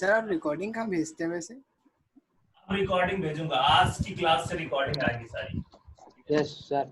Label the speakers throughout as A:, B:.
A: Sir आप recording कहाँ भेजते हैं वैसे?
B: रिकॉर्डिंग भेजूंगा, आज की क्लास से रिकॉर्डिंग आएगी सारी।
C: Yes sir.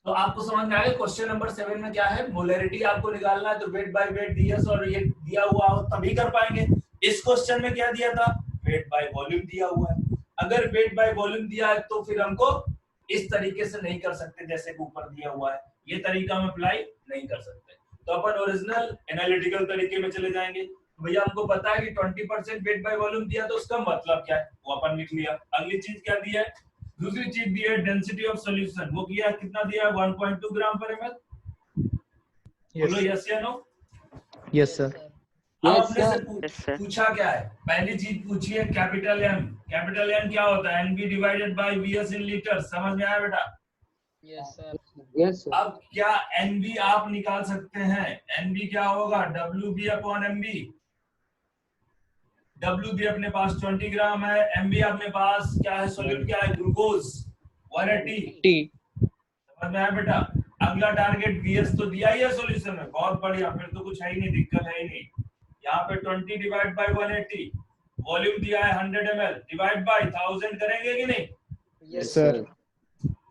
B: तो आपको समझ में आ गया क्वेश्चन नंबर 7 में क्या है, मोलैरिटी आपको निकालना है, तो वेट बाय वेट डीएस और ये दिया हुआ हो तभी कर पाएंगे। इस क्वेश्चन में क्या दिया था, वेट बाय वॉल्यूम दिया हुआ है। अगर वेट बाय वॉल्यूम दिया है तो फिर हमको इस तरीके से नहीं कर सकते जैसे कि ऊपर दिया हुआ है, ये तरीका हम अप्लाई नहीं कर सकते। तो अपन ओरिजिनल एनालिटिकल तरीके में चले जाएंगे। भैया हमको पता है कि 20% वेट बाय वॉल्यूम दिया, तो उसका मतलब क्या है वो अपन लिख लिया। अगली चीज क्या दी है, दूसरी चीज दी है डेंसिटी ऑफ सॉल्यूशन, वो किया कितना दिया, 1.2 ग्राम पर एमएल। बोलो यस या नो?
D: Yes sir.
B: अब अपने से पूछा क्या है, पहली चीज पूछी है कैपिटल एम। कैपिटल एम क्या होता है, NB divided by VS in litre. समझ में आया बेटा?
C: Yes sir. Yes sir.
B: अब क्या एनबी आप निकाल सकते हैं, एनबी क्या होगा, डब्ल्यूबी अपॉन एमबी। डब्ल्यूबी अपने पास 20 ग्राम है, एमबी अपने पास क्या है, सॉल्यूट क्या है, ग्लूकोज 180। समझ में आया बेटा? अगला टारगेट वीएस तो दिया ही है सॉल्यूशन में, बहुत बढ़िया, फिर तो कुछ है ही नहीं, दिक्कत है ही नहीं। यहाँ पे 20 डिवाइड बाय 180, वॉल्यूम दिया है 100 ml, डिवाइड बाय 1000 करेंगे कि नहीं?
D: Yes sir.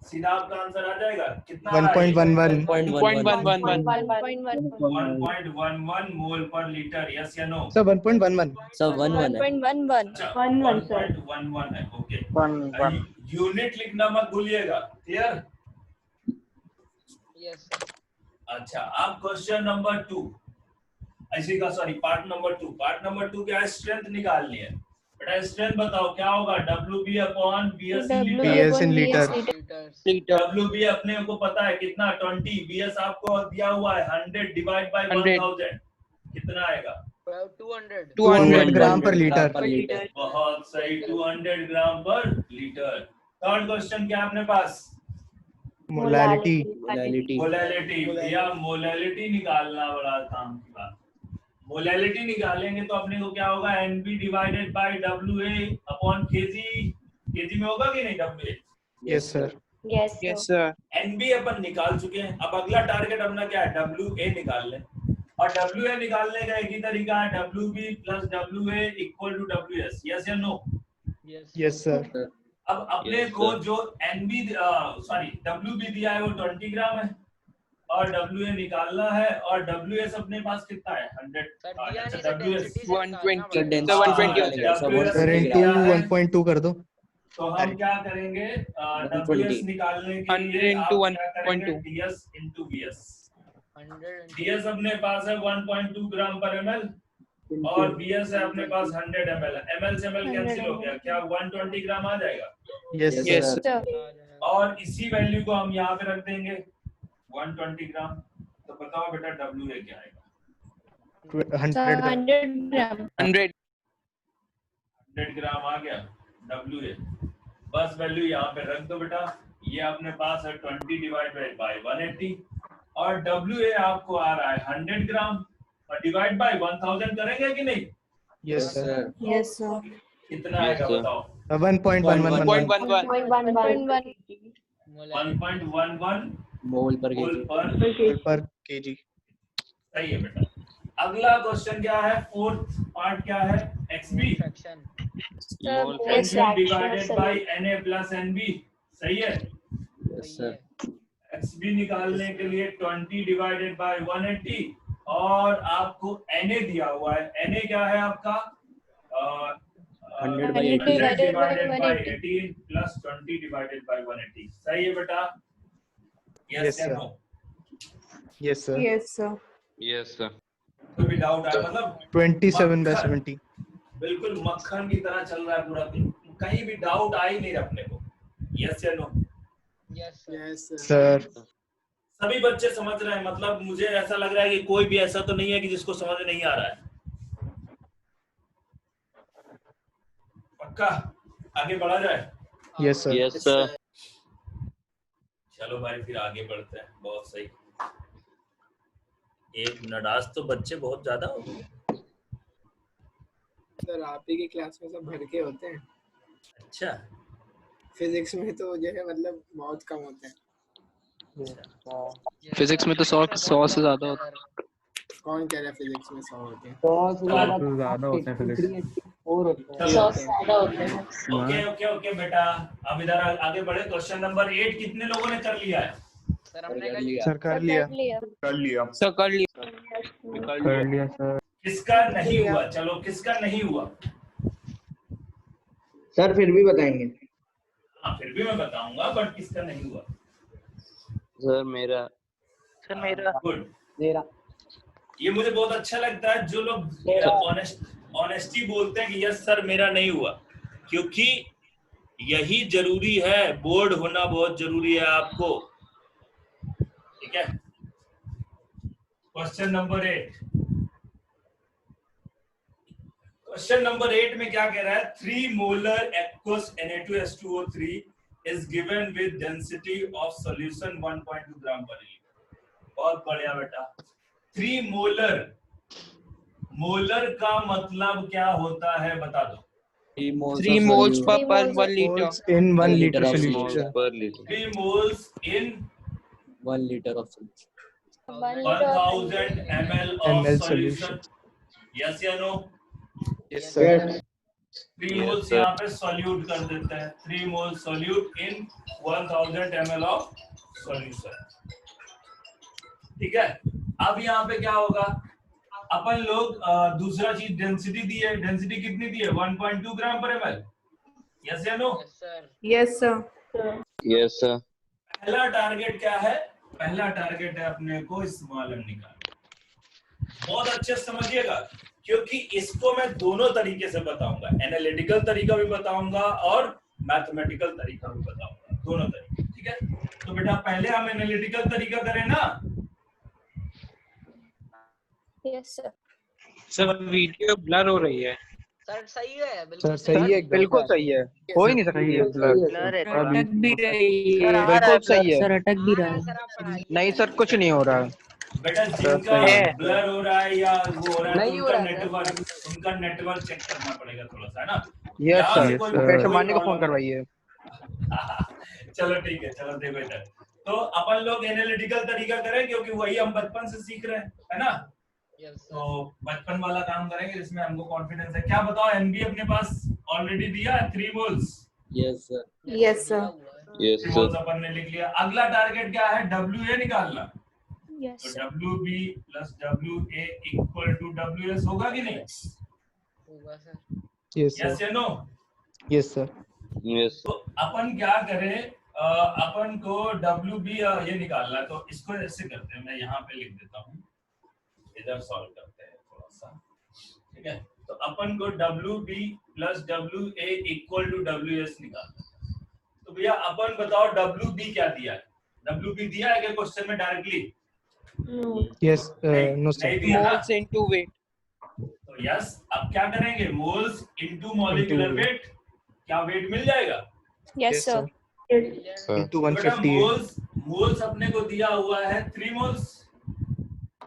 B: सीधा आपका आंसर आ जाएगा, कितना
D: 1.11
B: मोल पर लीटर। यस या नो?
D: सर 1.11
E: सर 1.11
B: 1.11 है। ओके, यूनिट लिखना मत भूलिएगा, क्लियर?
C: यस।
B: अच्छा, अब क्वेश्चन नंबर 2, ऐसी का sorry part number 2। Part number 2 क्या है, स्ट्रेंथ निकालनी है। बेटा स्ट्रेंथ बताओ क्या होगा, WB upon BS
D: in litre.
B: WB अपने को पता है कितना, 20, BS आपको दिया हुआ है 100 डिवाइड बाय 1000, कितना आएगा?
D: 200 ग्राम पर लीटर।
B: बहुत सही, 200 ग्राम पर लीटर। थर्ड क्वेश्चन क्या अपने पास,
D: मोलैरिटी।
B: मोलैलिटी। भैया मोलैलिटी निकालना बड़ा काम की बात। मोलैलिटी निकालेंगे तो अपने को क्या होगा, NB divided bye WA upon kg। kg में होगा कि नहीं WA?
D: Yes sir.
E: Yes sir.
B: NB अपन निकाल चुके हैं, अब अगला टारगेट अपना क्या है, WA निकाल लें। और WA निकालने का एक ही तरीका है, WB plus WA equal to WS। Yes या नो?
D: Yes sir.
B: अब अपने को जो NB WB दिया है वो 20 ग्राम है, और WA निकालना है, और WS अपने पास कितना है, 100। WS
E: 120
D: सर इनटू 1.2 कर दो।
B: तो हम क्या करेंगे, WS निकालने के लिए आप क्या करेंगे, DS into VS। DS अपने पास है 1.2 ग्राम पर ml, और VS है अपने पास 100 ml। ml से ml कैंसिल हो गया, क्या 120 ग्राम आ जाएगा?
D: यस
B: और इसी वैल्यू को हम यहाँ पे रख देंगे 120 ग्राम। तो बताओ बेटा WA क्या आएगा? 100 ग्राम आ गया WA। बस वैल्यू यहाँ पे रख दो बेटा। ये अपने पास है 20 डिवाइडेड बाय 180, और WA आपको आ रहा है 100 ग्राम, और डिवाइड बाय 1000 करेंगे कि नहीं?
D: Yes sir.
E: Yes sir.
B: कितना आएगा बताओ?
D: 1.11
B: 1.11
E: मोल पर
D: केजी।
B: सही है बेटा। अगला क्वेश्चन क्या है, फोर्थ पार्ट क्या है, XB divided by Na plus NB। सही है?
E: Yes sir.
B: XB निकालने के लिए 20 डिवाइडेड बाय 180, और आपको Na दिया हुआ है। Na क्या है आपका,
E: 100
B: divided by 18 plus 20 divided by 180। सही है बेटा? यस या no?
D: Yes sir.
F: Yes sir.
B: कोई भी डाउट आया, मतलब
D: 27/70
B: बिल्कुल मक्खन की तरह चल रहा है पूरा दिन, कहीं भी डाउट आ ही नहीं रहा अपने को। यस या नो?
A: Yes
D: sir.
B: सभी बच्चे समझ रहे हैं, मतलब मुझे ऐसा लग रहा है कि कोई भी ऐसा तो नहीं है कि जिसको समझ नहीं आ रहा है। पक्का आगे बढ़ा जाए?
D: Yes sir.
F: Yes sir.
B: चलो भाई फिर आगे बढ़ते हैं। बहुत सही, एक नडास तो बच्चे बहुत ज्यादा हो गए।
A: सर आप ही की क्लास में सब भर के होते हैं।
B: अच्छा,
A: फिजिक्स में तो जो है मतलब बहुत कम होते हैं।
F: फिजिक्स में तो 100 से ज्यादा होता है।
A: कौन कह रहा है फिजिक्स में 100 होते हैं?
C: 100 से ज्यादा
G: ज्यादा होते हैं फिजिक्स।
C: 384 होते हैं।
B: 100
C: से ज्यादा होते हैं।
B: ओके ओके ओके बेटा, अब इधर आगे बढ़े। क्वेश्चन नंबर 8 कितने लोगों ने कर लिया है?
C: सर हमने कर लिया।
D: सर कर लिया।
E: सर कर लिया।
G: कर लिया सर।
B: किसका नहीं हुआ? चलो किसका नहीं हुआ?
C: सर फिर भी बताएंगे।
B: हाँ फिर भी मैं बताऊंगा, बट किसका नहीं हुआ?
E: सर मेरा।
B: गुड।
C: मेरा।
B: ये मुझे बहुत अच्छा लगता है जो लोग ऑनेस्टी बोलते हैं कि यस सर मेरा नहीं हुआ, क्योंकि यही जरूरी है। बोर्ड होना बहुत जरूरी है आपको, ठीक है। Question number 8। क्वेश्चन नंबर 8 में क्या कह रहा है? 3 molar aqueous Na2H2O3 is given with density of solution 1.2 gram पर लीटर। बहुत बढ़िया बेटा। 3 मोलर, मोलर का मतलब क्या होता है बता दो।
E: 3 moles per 1 liter.
D: Moles in 1 liter
E: of
D: solution.
E: per liter.
B: 3 moles in
E: 1 liter of solution.
B: 1000 ml of
D: ml
B: solution. Yes या no?
D: Yes sir.
B: 3 moles यहाँ पे solute कर देते हैं। 3 moles solute in 1000 ml of solution। ठीक है। अब यहाँ पे क्या होगा? अपन लोग दूसरा चीज डेंसिटी दी है। डेंसिटी कितनी दी है? 1.2 ग्राम पर ml। यस या no?
H: Yes, sir.
E: Yes sir.
B: पहला टारगेट क्या है? पहला टारगेट है अपने को स्मॉल एम निकालना। बहुत अच्छे से समझिएगा, क्योंकि इसको मैं दोनों तरीके से बताऊंगा। एनालिटिकल तरीका भी बताऊंगा और मैथमेटिकल तरीका भी बताऊंगा, दोनों तरीके, ठीक है। तो बेटा पहले हम एनालिटिकल तरीका करें ना।
I: Yes sir.
G: Sir video blur हो रही है।
C: सर सही है
D: सर सही है,
E: बिल्कुल सही है। हो ही नहीं सकती है
C: ब्लर है।
H: अटक भी रही है।
E: बिल्कुल सही है।
H: सर अटक भी रहा है।
E: नहीं सर कुछ नहीं हो रहा है।
B: बेटा जिनका ब्लर हो रहा है या वो हो रहा है,
C: नहीं
B: तो
C: हो
B: उनका
C: रहा है,
B: नेटवर्क, उनका नेटवर्क चेक करना पड़ेगा थोड़ा सा, है ना।
E: यस
B: यहाँ
E: सर।
B: से कोई-
E: कैसे
B: कोई
E: मानी को फोन
B: problem
E: करवाइए।
B: चलो ठीक है, चलो देखो इधर। तो अपन लोग एनालिटिकल तरीका करें, क्योंकि वही हम बचपन से सीख रहे हैं, है ना। तो बचपन वाला काम करेंगे जिसमें हमको कॉन्फिडेंस है। क्या बताओ, एनबी अपने पास ऑलरेडी दिया है 3 moles.
E: Yes sir.
H: Yes, sir.
E: Yes
B: 3
E: sir.
B: Moles अपन ने लिख लिया। अगला टारगेट क्या है? WA निकालना।
I: यस
B: तो
I: sir.
B: WB plus WA equal to WS होगा कि नहीं?
C: होगा सर।
D: Yes
B: yes
D: sir.
B: या नो?
D: Yes sir.
E: यस
B: तो अपन क्या करें, अपन को WB ये निकालना है, तो इसको ऐसे करते हैं। मैं यहाँ पे लिख देता हूँ, इधर सॉल्व करते हैं थोड़ा सा, ठीक है। तो अपन को WB plus WA equal to WS निकालना है। तो भैया अपन बताओ WB क्या दिया है? WB दिया है क्या क्वेश्चन में डायरेक्टली?
D: Yes. No sir.
B: नहीं दिया ना?
E: Moles into weight.
B: तो यस, अब क्या करेंगे? Moles into molecular
D: Into-
B: weight. क्या वेट मिल जाएगा?
I: Yes sir.
D: Into
B: बेटा
D: 158.
B: मोल्स अपने को दिया हुआ है 3 मोल्स।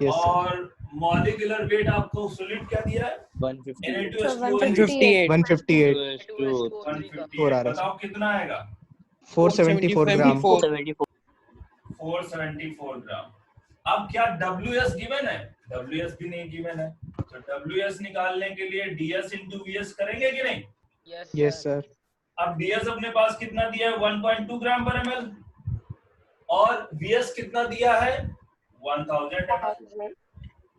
D: Yes sir.
B: और मॉलिक्यूलर वेट आपको सॉल्यूट क्या दिया है?
E: 150।
B: Na2H2O
I: 158.
D: 158.
B: 158।
D: आ रहा है।
B: बताओ कितना आएगा?
D: 474 ग्राम.
B: 474 ग्राम। अब क्या WS गिवन है? WS भी नहीं गिवन है। तो WS निकालने के लिए DS इंटू VS करेंगे कि नहीं?
D: Yes sir.
B: अब DS अपने पास कितना दिया है? 1.2 ग्राम पर ml। और VS कितना दिया है? 1000 ml।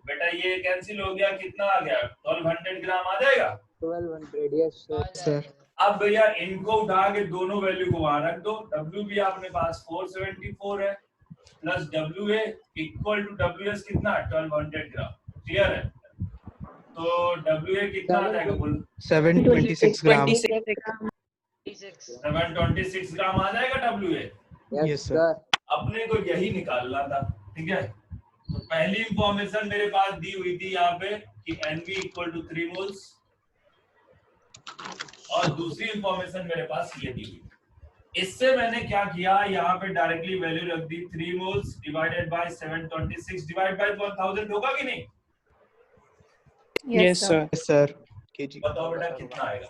B: बेटा ये कैंसिल हो गया, कितना आ गया? 1200 ग्राम आ जाएगा।
C: 1200 यस
D: Sir.
B: अब भैया इनको उठा के दोनों वैल्यू को वहां रख दो। WB अपने पास 474 है, plus WA equal to WS कितना? 1200 ग्राम। क्लियर है? तो WA कितना आ जाएगा? बोल।
D: 726 ग्राम.
B: 726 ग्राम आ जाएगा WA।
D: Yes sir.
B: अपने को यही निकालना था, ठीक है। तो पहली इंफॉर्मेशन मेरे पास दी हुई थी यहाँ पे कि NB इक्वल टू 3 मोल्स, और दूसरी इंफॉर्मेशन मेरे पास ये दी हुई। इससे मैंने क्या किया, यहाँ पे डायरेक्टली वैल्यू रख दी। 3 moles divided by 726 divide by 1000 होगा कि नहीं?
H: Yes, sir.
D: Yes sir. kg.
B: बताओ बेटा कितना आएगा?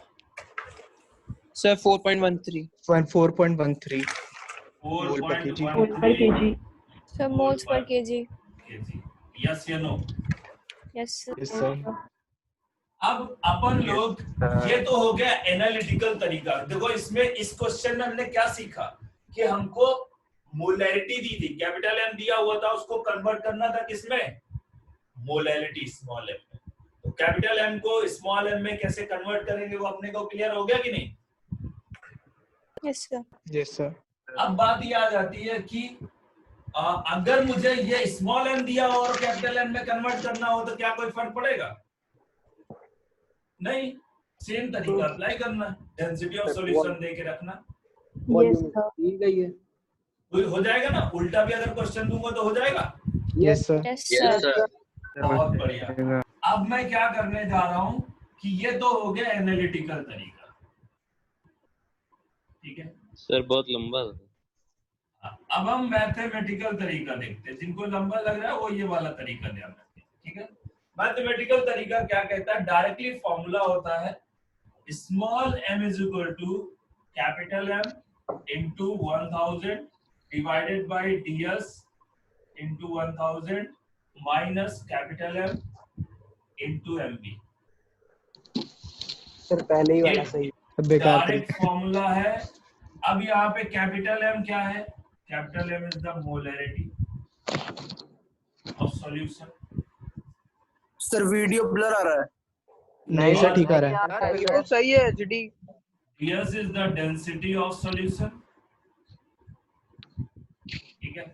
E: Sir 4.13।
D: 4.13 mole per kg.
B: 4.13
I: sir moles per KG.
B: Yes या no?
I: Yes, sir.
D: Yes, sir.
B: अब अपन लोग ये तो हो गया एनालिटिकल तरीका। देखो इसमें इस क्वेश्चन में हमने क्या सीखा कि हमको मोलैरिटी दी थी, कैपिटल एम दिया हुआ था, उसको कन्वर्ट करना था किसमें, मोलैरिटी स्मॉल एम में। तो कैपिटल एम को स्मॉल एम में कैसे कन्वर्ट करेंगे वो अपने को क्लियर हो गया कि नहीं?
I: Yes, sir.
D: Yes, sir.
B: अब बात ये आ जाती है कि अगर मुझे ये स्मॉल एम दिया हो और कैपिटल एम में कन्वर्ट करना हो तो क्या कोई फर्क पड़ेगा? नहीं, सेम तरीका अप्लाई करना, डेंसिटी ऑफ सॉल्यूशन दे के रखना।
H: Yes, sir.
B: हो जाएगा ना? उल्टा भी अगर क्वेश्चन दूंगा तो हो जाएगा।
D: Yes, sir.
I: Yes,
F: Yes,
I: sir.
F: sir.
B: बहुत बढ़िया। अब मैं क्या करने जा रहा हूं कि ये तो हो गया एनालिटिकल तरीका, ठीक है
E: सर बहुत लंबा था।
B: अब हम मैथमेटिकल तरीका देखते हैं। जिनको लंबा लग रहा है वो ये वाला तरीका ध्यान रखें, ठीक है। मैथमेटिकल तरीका क्या कहता है? डायरेक्टली फॉर्मूला होता है small m is equal to capital M into 1000 divided by ds into 1000 minus capital M into mb।
C: Sir पहले ही वाला सही।
D: बेकार
B: डायरेक्ट फॉर्मूला है। अब यहाँ पे कैपिटल M क्या है? Capital M is the molarity of solution.
J: Sir video blur आ रहा है।
D: नहीं सर, ठीक आ रहा है।
C: वीडियो सही है HD.
B: ds is the density of solution, ठीक है।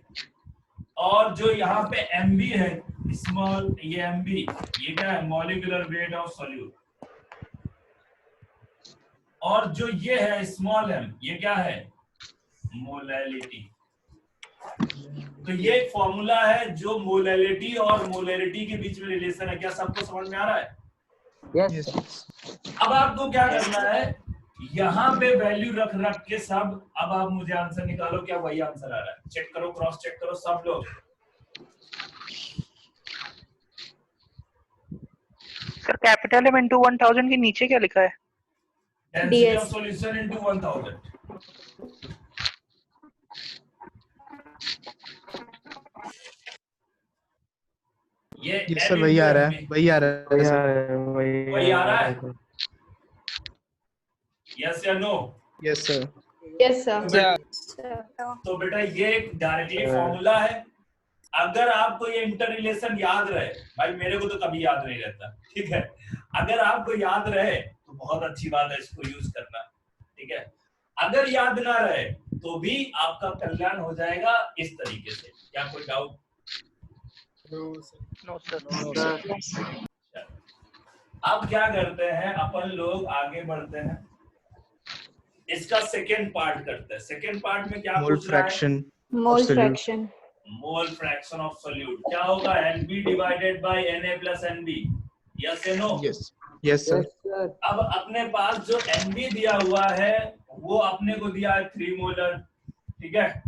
B: और जो यहाँ पे mb है स्मॉल, ये mb ये क्या है? Molecular weight of solute. और जो ये है स्मॉल m ये क्या है? मोलैलिटी। तो ये एक फॉर्मूला है जो मोलैलिटी और मोलैरिटी के बीच में रिलेशन है। क्या सबको समझ में आ रहा है?
C: यस।
B: अब आपको क्या करना है, यहाँ पे वैल्यू रख रख के सब, अब आप मुझे आंसर निकालो, क्या वही आंसर आ रहा है? चेक करो, क्रॉस चेक करो सब लोग।
J: सर कैपिटल एम इनटू 1000 के नीचे क्या लिखा है?
B: Density of solution into 1000। ये
D: सर वही आ रहा है, वही आ रहा है सर।
B: वही आ रहा है। यस या no?
D: Yes sir.
H: Yes, sir.
B: तो बेटा ये एक डायरेक्टली फॉर्मूला है। अगर आपको ये इंटर रिलेशन याद रहे, भाई मेरे को तो कभी याद नहीं रहता, ठीक है। अगर आपको याद रहे तो बहुत अच्छी बात है, इसको यूज करना, ठीक है। अगर याद ना रहे तो भी आपका कल्याण हो जाएगा इस तरीके से। क्या कोई डाउट?
J: No sir.
B: अब क्या करते हैं अपन लोग, आगे बढ़ते हैं, इसका सेकेंड पार्ट करते हैं। सेकेंड पार्ट में क्या
D: मोल
B: पूछ रहा है?
D: Fraction.
H: Mole fraction.
B: Mole fraction of solute क्या होगा? Nb divided bye Na plus Nb। Yes या नो?
D: Yes yes sir.
B: अब अपने पास जो Nb दिया हुआ है वो अपने को दिया है 3 मोलर, ठीक है।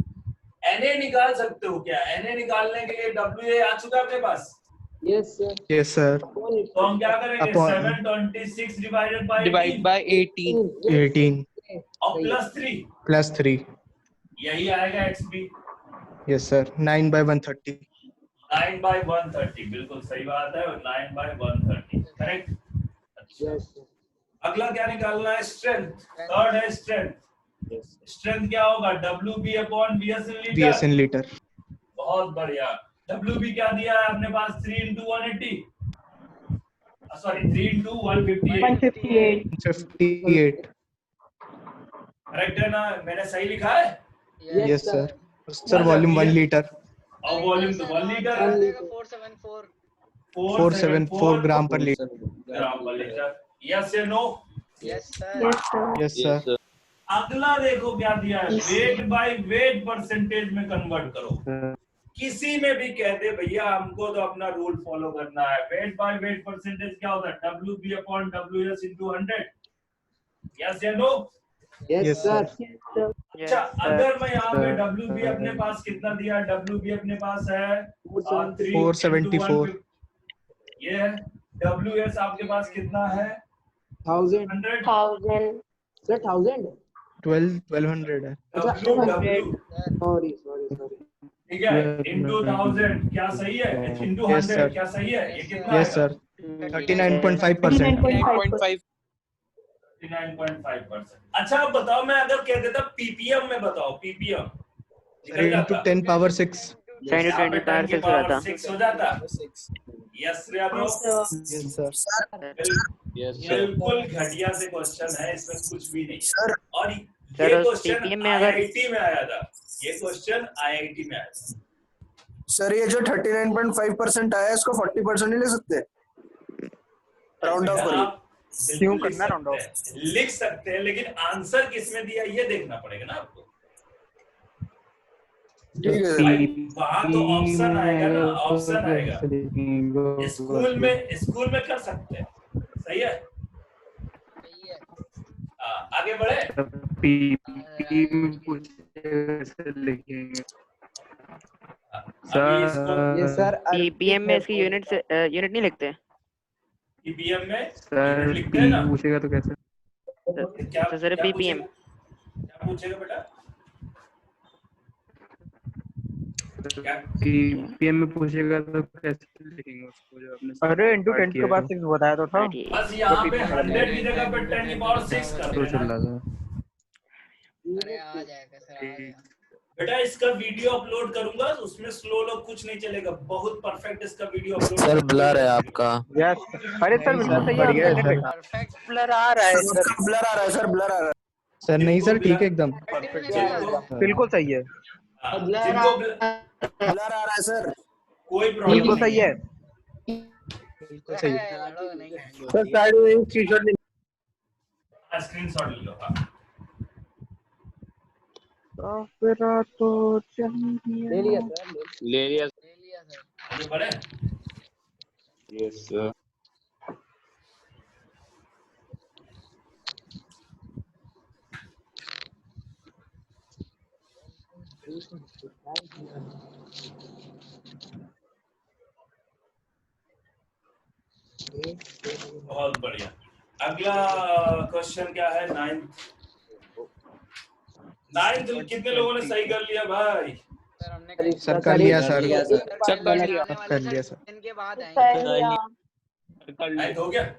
B: Na निकाल सकते हो क्या? Na निकालने के लिए Wa आ चुका है अपने पास।
C: Yes sir.
D: Yes sir.
B: तो हम क्या करेंगे? 726 डिवाइडेड बाय
E: डिवाइड बाय 18
D: 18
B: और प्लस 3 यही आएगा xb।
D: Yes sir. 9/130।
B: 9/130 बिल्कुल सही बात है। 9/130 करेक्ट। अच्छा, अगला क्या निकालना है? स्ट्रेंथ। थर्ड है स्ट्रेंथ। स्ट्रेंथ क्या होगा? WB upon VS in litre. बहुत बढ़िया। WB क्या दिया है अपने पास? 3 into 180, सॉरी 3 into 158।
D: 58।
B: करेक्ट है ना? मैंने सही लिखा है?
D: Yes sir. Sir volume 1 litre
B: और वॉल्यूम तो 1 लीटर।
C: 474
D: ग्राम पर लीटर।
B: ग्राम पर लीटर। यस या no?
C: Yes sir.
H: Yes, sir.
D: Yes sir.
B: अगला देखो क्या दिया है? वेट बाय वेट परसेंटेज में कन्वर्ट करो। किसी में भी कह दे भैया हमको तो अपना रूल फॉलो करना है। वेट बाय वेट परसेंटेज क्या होता है? WB upon WS into 100। Yes या no?
C: Yes sir.
H: Yes, sir.
B: अच्छा, अगर मैं यहाँ पे WB अपने पास कितना दिया? WB अपने पास है
D: 474।
B: ये है। WS आपके पास कितना है?
C: 1000
B: 100।
C: सर 1000।
D: 1200 है।
B: W
C: sorry.
B: ठीक है, into 1000 क्या सही है, into
D: Yes,
B: 100
D: sir.
B: क्या सही है, ये कितना
D: Yes,
B: आएगा?
D: sir. 39.5%.
H: 39.5%.
B: 39.5%। अच्छा आप बताओ, मैं अगर कह देता पीपीएम में बताओ, ppm
D: Sir, into 10 power 6.
J: 10 to 10 power 6 हो जाता।
B: 6 हो जाता। यस या no?
H: Yes, sir.
D: Yes, sir.
F: Yes, sir.
B: बिल्कुल घटिया से क्वेश्चन है, इसमें कुछ भी नहीं है। और
J: सर,
B: ये
J: उस
B: क्वेश्चन
J: PPM में अगर-
B: आईआईटी में आया था, ये क्वेश्चन आईआईटी में आया था।
K: सर ये जो 39.5% आया है इसको 40% नहीं ले सकते? राउंड ऑफ करिए।
B: आप क्यों करना राउंड ऑफ? लिख सकते हैं, लेकिन आंसर किसमें दिया ये देखना पड़ेगा ना आपको।
K: ठीक है सर।
B: भाई वहां तो ऑप्शन आएगा ना, ऑप्शन आएगा। स्कूल में कर सकते हैं, सही है। आगे बढ़े।
C: ये सर
J: पीपीएम में इसकी यूनिट नहीं लिखते?
B: पीपीएम में
G: सर
B: लिखते हैं ना।
G: पूछेगा तो कैसे?
B: क्या
J: सर पीपीएम
B: क्या पूछेगा बेटा? क्या
G: पीपीएम में पूछेगा तो कैसे लिखेंगे उसको जो आपने?
E: अरे into 10 के बाद 6 बताया तो था।
B: बस यहाँ पे 100 की जगह पे 10 की पावर 6 कर
G: तो चल
B: देना।
G: रहा था।
C: अरे आ जाएगा सर, आ जाएगा।
B: बेटा इसका वीडियो अपलोड करूंगा, उसमें स्लो लो कुछ नहीं चलेगा, बहुत परफेक्ट इसका वीडियो अपलोड।
E: सर ब्लर है आपका।
C: यस
E: अरे सर बिल्कुल सही
D: बढ़िया है सर।
C: परफेक्ट ब्लर आ रहा है सर।
K: ब्लर आ रहा है सर, ब्लर आ रहा है।
D: सर नहीं सर, ठीक है एकदम।
E: बिल्कुल सही है।
B: जिनको
K: ब्लर आ रहा है सर।
B: कोई प्रॉब्लम
E: बिल्कुल सही है।
D: बिल्कुल सही है।
E: सर साइड में स्क्रीनशॉट ले।
B: स्क्रीनशॉट ले लो। हाँ।
E: तो
C: ले लिया सर,
F: ले लिया।
C: ले लिया सर।
B: आगे बढ़े।
F: Yes, sir.
B: बहुत बढ़िया। अगला क्वेश्चन क्या है? नाइन्थ कितने लोगों ने सही कर लिया भाई?
C: सर हमने
D: सर कर लिया सर।
C: सर
E: कर लिया।
D: कर लिया सर।
C: इनके बाद आएंगे।
B: नाइन्थ हो गया।
I: यस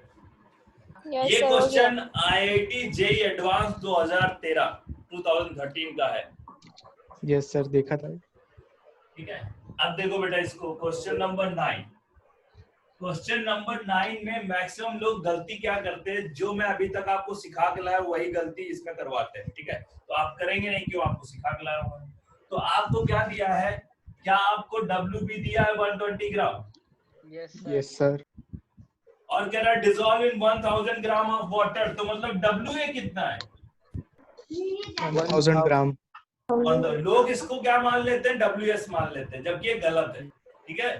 B: ये
I: सर, हो गया।
B: क्वेश्चन आईआईटी जेई एडवांस 2013 का है।
D: यस सर, देखा था।
B: ठीक है, अब देखो बेटा इसको, क्वेश्चन नंबर 9। क्वेश्चन नंबर 9 में मैक्सिमम लोग गलती क्या करते हैं, जो मैं अभी तक आपको सिखा के लाया वही गलती इसमें करवाते हैं। ठीक है, तो आप करेंगे नहीं, क्यों? आपको सिखा के लाया हुआ। तो आपको क्या दिया है? क्या आपको WB दिया है 120 ग्राम?
D: Yes sir.
B: और कह रहा है dissolve in 1000 gram of water, तो मतलब WA कितना है?
D: 1000 ग्राम।
B: और लोग इसको क्या मान लेते हैं? WS मान लेते हैं, जबकि ये गलत है। ठीक है,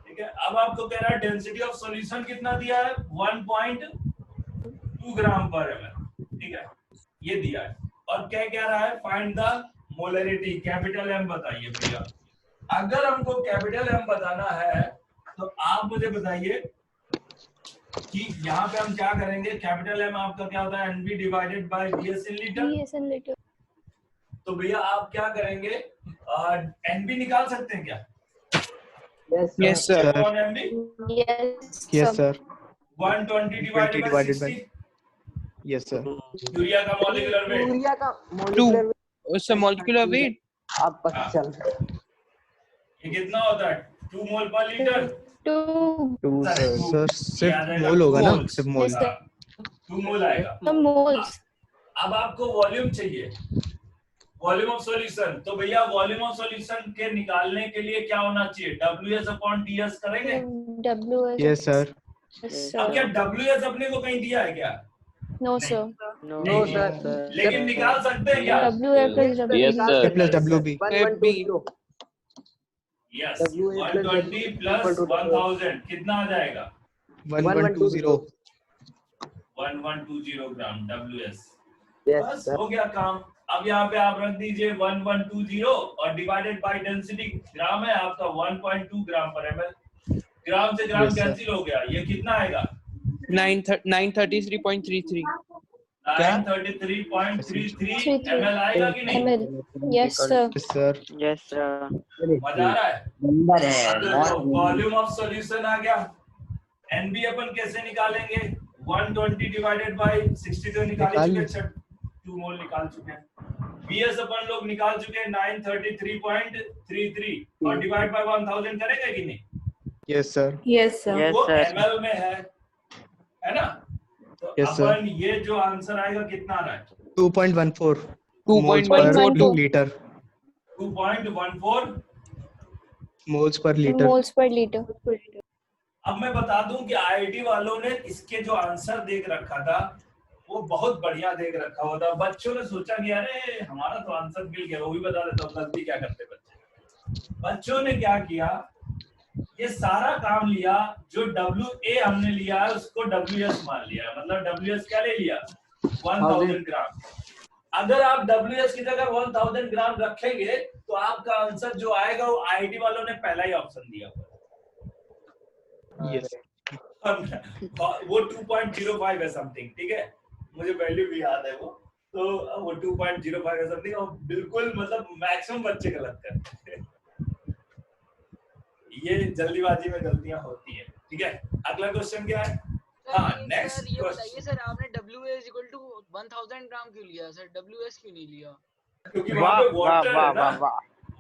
B: ठीक है। अब आपको कह रहा है डेंसिटी ऑफ सॉल्यूशन कितना दिया है? 1.2 ग्राम पर ml। ठीक है, ये दिया है। और क्या कह रहा है? Find the molarity, capital M बताइए भैया। अगर हमको कैपिटल M बताना है तो आप मुझे बताइए कि यहाँ पे हम क्या करेंगे। कैपिटल M आपका क्या होता है? NB divided bye VS in litre.
I: Yes in litre.
B: तो भैया आप क्या करेंगे? NB निकाल सकते हैं क्या?
C: Yes
E: sir.
B: कौन NB?
D: Yes sir.
B: 120 divided by 60।
D: Yes sir.
B: Urea का मॉलिक्यूलर वेट।
C: यूरिया का मॉलिक्यूलर
E: उससे मॉलिक्यूलर वेट
C: आप पता चल।
B: ये कितना होता है? 2 मोल पर लीटर।
I: 2
D: सर सिर्फ मोल होगा ना, सिर्फ मोल।
B: 2 मोल आएगा।
I: मोल्स।
B: अब आपको वॉल्यूम चाहिए, वॉल्यूम ऑफ सॉल्यूशन। तो भैया वॉल्यूम ऑफ सॉल्यूशन के निकालने के लिए क्या होना चाहिए? WS/TS करेंगे।
I: WS।
D: Yes sir.
B: अब क्या WS अपने को कहीं दिया है क्या?
I: No sir.
C: No sir.
B: लेकिन निकाल सकते हैं क्या?
I: WA plus
F: Yes, sir.
D: Plus WB।
C: 1120।
B: Yes, 120 plus 1000 कितना आ जाएगा?
D: 1120।
B: 1120 ग्राम WS।
C: यस
B: बस
C: सर।
B: हो गया काम। अब यहाँ पे आप रख दीजिए 1120 और डिवाइडेड बाय डेंसिटी ग्राम है आपका 1.2 ग्राम पर ml। ग्राम से ग्राम
D: Yes, sir.
B: कैंसिल हो गया, ये कितना आएगा?
E: 933.33।
B: 933.33 ml आएगा कि नहीं?
I: ml. Yes, sir.
D: Yes, sir.
J: Yes sir
B: मजा आ रहा है?
C: नंबर है
B: अब देखो वॉल्यूम ऑफ सॉल्यूशन आ गया। एनबी अपन कैसे निकालेंगे? 120 डिवाइडेड बाय 60 तो निकाल चुके हैं, 2 मोल निकाल चुके हैं। बीएस अपन लोग निकाल चुके हैं 933.33 और डिवाइड बाय 1000 करेंगे कि नहीं?
D: Yes, sir.
H: Yes, sir.
J: Yes,
B: वो
J: sir.
B: ml में है ना? तो
D: Yes, sir.
B: अपन ये जो आंसर आएगा कितना आ रहा है?
D: 2.14 moles
I: 2.12
D: per liter.
B: 2.14
D: Moles per liter.
I: Moles per liter.
B: अब मैं बता दूं कि आईआईटी वालों ने इसके जो आंसर देख रखा था वो बहुत बढ़िया देख रखा हुआ था। बच्चों ने सोचा कि अरे हमारा तो आंसर मिल गया, वो भी बता देता हूँ गलती क्या करते बच्चे। बच्चों ने क्या किया, ये सारा काम लिया, जो WA हमने लिया है उसको WS मान लिया, मतलब WS क्या ले लिया? 1000 ग्राम। अगर आप WS की जगह 1000 ग्राम रखेंगे तो आपका आंसर जो आएगा वो आईआईटी वालों ने पहला ही ऑप्शन दिया हुआ है।
D: Yes.
B: वो 2.05 है समथिंग, ठीक है, मुझे वैल्यू भी याद है वो, तो वो 2.05 है समथिंग, और बिल्कुल मतलब मैक्सिमम बच्चे गलत करते हैं। ये जल्दीबाजी में गलतियां होती है, ठीक है। अगला क्वेश्चन क्या है? हाँ, नेक्स्ट
C: ये बताइए
B: क्वेश्चन।
C: सर, आपने WA = 1000 ग्राम क्यों लिया सर? WS क्यों नहीं लिया?
B: क्योंकि वहां पे वाटर है ना,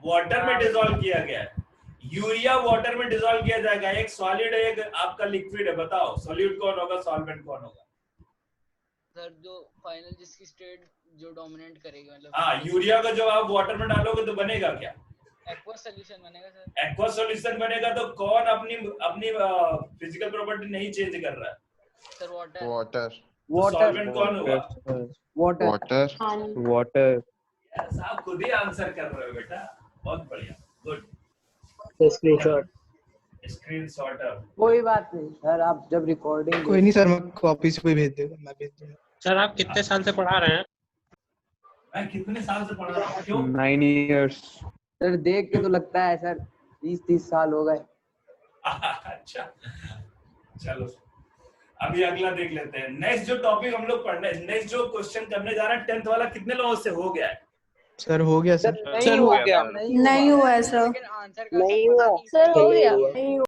B: वाटर में डिसॉल्व किया गया है। यूरिया वाटर में डिसॉल्व किया जाएगा, एक सॉलिड है एक आपका लिक्विड है, बताओ सॉल्यूट कौन होगा, सॉल्वेंट कौन होगा?
C: सर जो फाइनल जिसकी स्टेट जो डोमिनेट करेगी, मतलब
B: हाँ, यूरिया का जब आप वाटर में डालोगे तो बनेगा क्या?
C: एक्वस सॉल्यूशन बनेगा सर।
B: एक्वा सॉल्यूशन बनेगा, तो कौन अपनी अपनी फिजिकल प्रॉपर्टी नहीं चेंज कर रहा है?
C: Sir water.
B: सॉल्वेंट कौन होगा?
D: Water.
B: यस, आप खुद ही आंसर कर रहे हो बेटा, बहुत बढ़िया, गुड। स्क्रीनशॉटर।
C: कोई बात नहीं सर, आप जब रिकॉर्डिंग
D: कोई नहीं सर, मैं कॉपी से भेज देगा, मैं भेज दूंगा।
E: सर आप कितने साल से पढ़ा रहे हैं?
B: मैं कितने साल से पढ़ रहा हूँ? क्यों?
D: 9 years.
C: सर देख के तो लगता है सर 20-30 साल हो गए।
B: अच्छा, चलो अभी अगला देख लेते हैं। नेक्स्ट जो टॉपिक हम लोग पढ़ने, नेक्स्ट जो क्वेश्चन करने जा रहे हैं 10th वाला, कितने लोगों से हो गया है?
D: सर हो गया सर।
E: सर हो गया।
H: नहीं हुआ है सर।
C: नहीं हुआ
I: सर हो गया। नहीं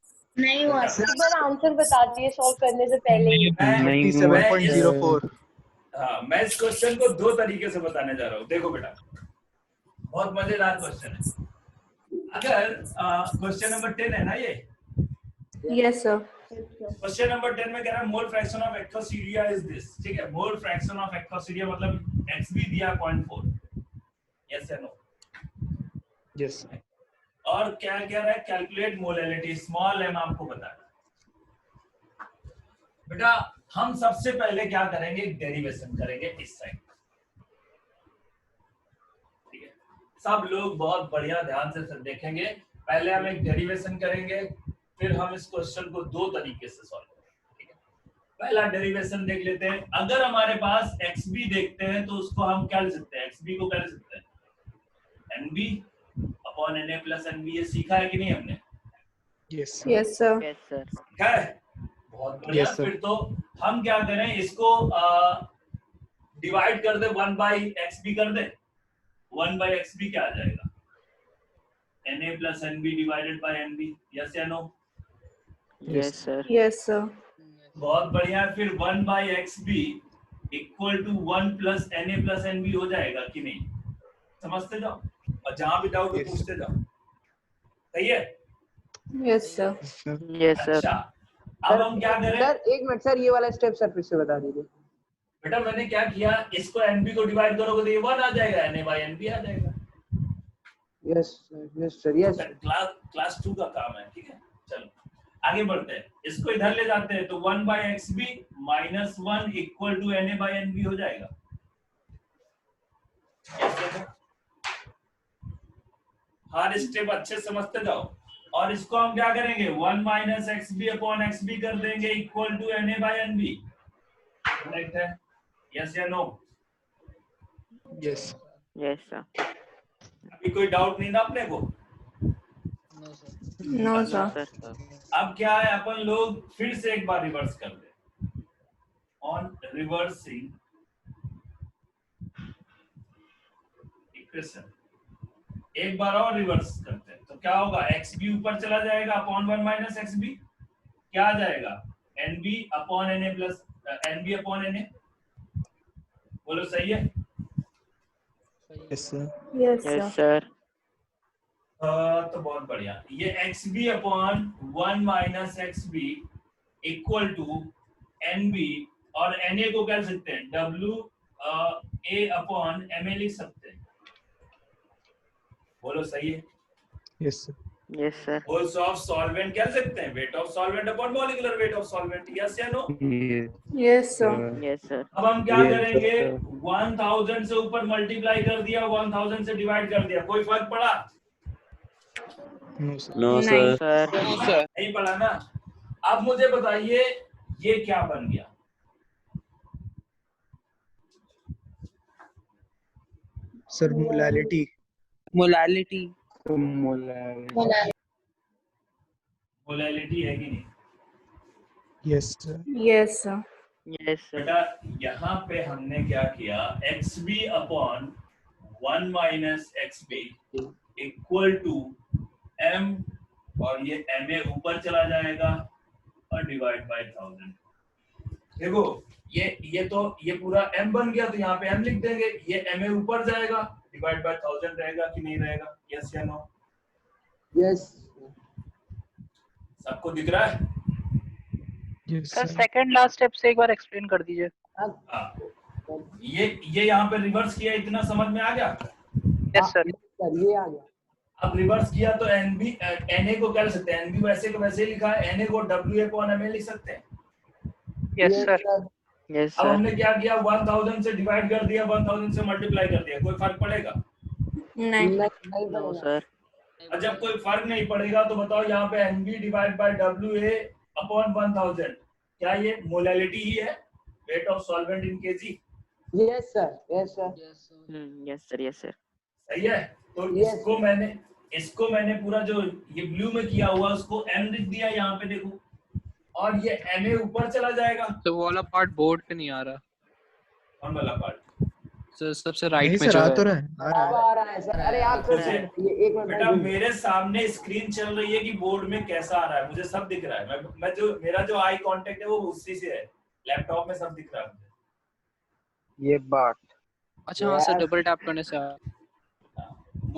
I: हुआ। एक बार आंसर बता दिए सॉल्व करने से पहले ही।
D: 97.04.
B: हाँ, मैं इस क्वेश्चन को 2 तरीके से बताने जा रहा हूँ। देखो बेटा, बहुत मजेदार क्वेश्चन है। अगर क्वेश्चन नंबर 10 है ना ये?
H: Yes, sir.
B: क्वेश्चन नंबर 10 में कह रहा है mole fraction of aqueous urea is this, ठीक है। Mole fraction of aqueous urea मतलब XB दिया 0.4, यस या नो?
D: Yes.
B: और क्या कह रहा है? कैलकुलेट मोलैलिटी, स्मॉल m आपको बताना। बेटा हम सबसे पहले क्या करेंगे, डेरिवेशन करेंगे इस साइड, ठीक है। सब लोग बहुत बढ़िया ध्यान से देखेंगे। पहले हम एक डेरिवेशन करेंगे, फिर हम इस क्वेश्चन को 2 तरीके से सॉल्व करेंगे, ठीक है। पहला डेरिवेशन देख लेते हैं। अगर हमारे पास XB देखते हैं तो उसको हम क्या लिख सकते हैं? XB को क्या लिख सकते हैं? NB upon Na plus NB। ये सीखा है कि नहीं हमने?
D: Yes.
H: Yes, sir.
J: Yes sir
B: क्या है? बहुत बढ़िया।
D: Yes, sir.
B: फिर तो हम क्या करें, इसको डिवाइड कर दे, 1/XB कर दे। 1/XB क्या आ जाएगा? Na plus NB divided by NB, yes या no?
J: Yes sir
H: Yes, sir.
B: बहुत बढ़िया। फिर 1/XB equal to 1 plus Na plus NB हो जाएगा कि नहीं? समझते जाओ, और जहां भी डाउट हो
D: Yes.
B: पूछते जाओ, सही है?
H: Yes, sir.
J: यस सर
B: अच्छा, अब हम क्या करें?
C: सर एक मिनट सर, ये वाला स्टेप सर फिर से बता दीजिए।
B: बेटा मैंने क्या किया, इसको NB को डिवाइड करोगे तो ये 1 आ जाएगा, Na/NB आ जाएगा।
C: Yes sir yes.
B: क्लास 2 का काम है, ठीक है। चलो आगे बढ़ते हैं, इसको इधर ले जाते हैं तो 1/XB minus 1 equal to Na/NB हो जाएगा। हर स्टेप अच्छे से समझते जाओ। और इसको हम क्या करेंगे, 1 माइनस XB अपॉन XB कर देंगे इक्वल टू Na/NB। करेक्ट है, यस या नो?
D: Yes.
J: यस सर
B: अभी कोई डाउट नहीं ना अपने को?
H: No, sir.
J: सर
B: अब क्या है, अपन लोग फिर से एक बार रिवर्स कर दे। ऑन रिवर्सिंग क्वेश्चन एक बार और रिवर्स करते हैं तो क्या होगा, एक्स बी ऊपर चला जाएगा अपॉन 1 माइनस एक्स बी, क्या आ जाएगा N B upon N A plus N B upon N A. बोलो सही है?
D: Yes, sir.
H: Yes,
J: yes
H: sir.
J: Sir.
B: तो बहुत बढ़िया, ये X B upon 1 minus X B equal to N B, और एन ए को क्या लिख सकते हैं, W A upon M A लिख सकते हैं। बोलो सही है?
D: Yes, sir.
J: Yes sir.
B: Moles of solvent क्या लिख सकते हैं, wait of solvent upon molecular weight of solvent. Yes या no?
H: Yes, sir.
J: Yes sir.
B: अब हम क्या
G: Yes,
B: करेंगे,
G: sir.
B: 1000 से ऊपर मल्टीप्लाई कर दिया, 1000 से डिवाइड कर दिया, कोई फर्क पड़ा?
D: No, sir.
F: नो
H: नहीं।
F: सर।
J: सर
B: नहीं पड़ा ना। अब मुझे बताइए ये क्या बन गया,
D: Sir, molality.
J: मोलालिटी।
B: मोलैलिटी है कि नहीं?
D: Yes, sir.
H: Yes, sir.
J: Yes sir.
B: बेटा यहाँ पे हमने क्या किया, X B upon 1 minus X B equal to M, और ये एम ए ऊपर चला जाएगा और डिवाइड बाय 1000। देखो ये पूरा m बन गया, तो यहाँ पे m लिख देंगे, ये m ए ऊपर जाएगा, डिवाइड बाय 1000 रहेगा कि नहीं रहेगा? यस या नो?
K: यस
B: सबको दिख रहा है?
D: Yes,
J: sir
D: sir.
J: Second last step से एक बार एक्सप्लेन कर दीजिए।
B: हाँ। ये यहाँ पे रिवर्स किया, इतना समझ में आ गया?
J: Yes sir.
K: ये आ गया।
B: अब रिवर्स किया तो एनबी एनए को क्या लिख सकते हैं, एनबी वैसे को वैसे ही लिखा है, एनए को डब्ल्यू अपॉन एम ए लिख सकते हैं।
J: Yes sir. यस
B: अब
J: सर।
B: हमने क्या किया, 1000 से डिवाइड कर दिया, 1000 से मल्टीप्लाई कर दिया, कोई फर्क पड़ेगा?
H: नहीं।
J: No sir.
B: और जब कोई फर्क नहीं पड़ेगा तो बताओ यहाँ पे NB divide by W A upon 1000, क्या ये मोलैलिटी ही है, weight of solvent in KG?
K: Yes sir, yes sir.
J: Yes sir. Yes sir.
B: सही है? तो इसको मैंने पूरा जो ये ब्लू में किया हुआ उसको एम लिख दिया यहाँ पे, देखो, और ये एम ए ऊपर चला जाएगा।
E: तो वो वाला पार्ट बोर्ड पे नहीं आ रहा
B: कौन वाला पार्ट?
E: सर, सबसे राइट
D: नहीं
E: में
D: सर,
E: जो
D: आ
E: है।
D: तो रहा है, आ रहा है।
K: आ रहा है सर। अरे आप सर ये एक
B: बेटा
K: मिनट।
B: मेरे सामने स्क्रीन चल रही है कि बोर्ड में कैसा आ रहा है, मुझे सब दिख रहा है। मैं जो मेरा जो आई कांटेक्ट है वो उसी से है, लैपटॉप में सब दिख रहा है मुझे।
J: ये बात।
E: अच्छा हाँ सर, डबल टैप करने से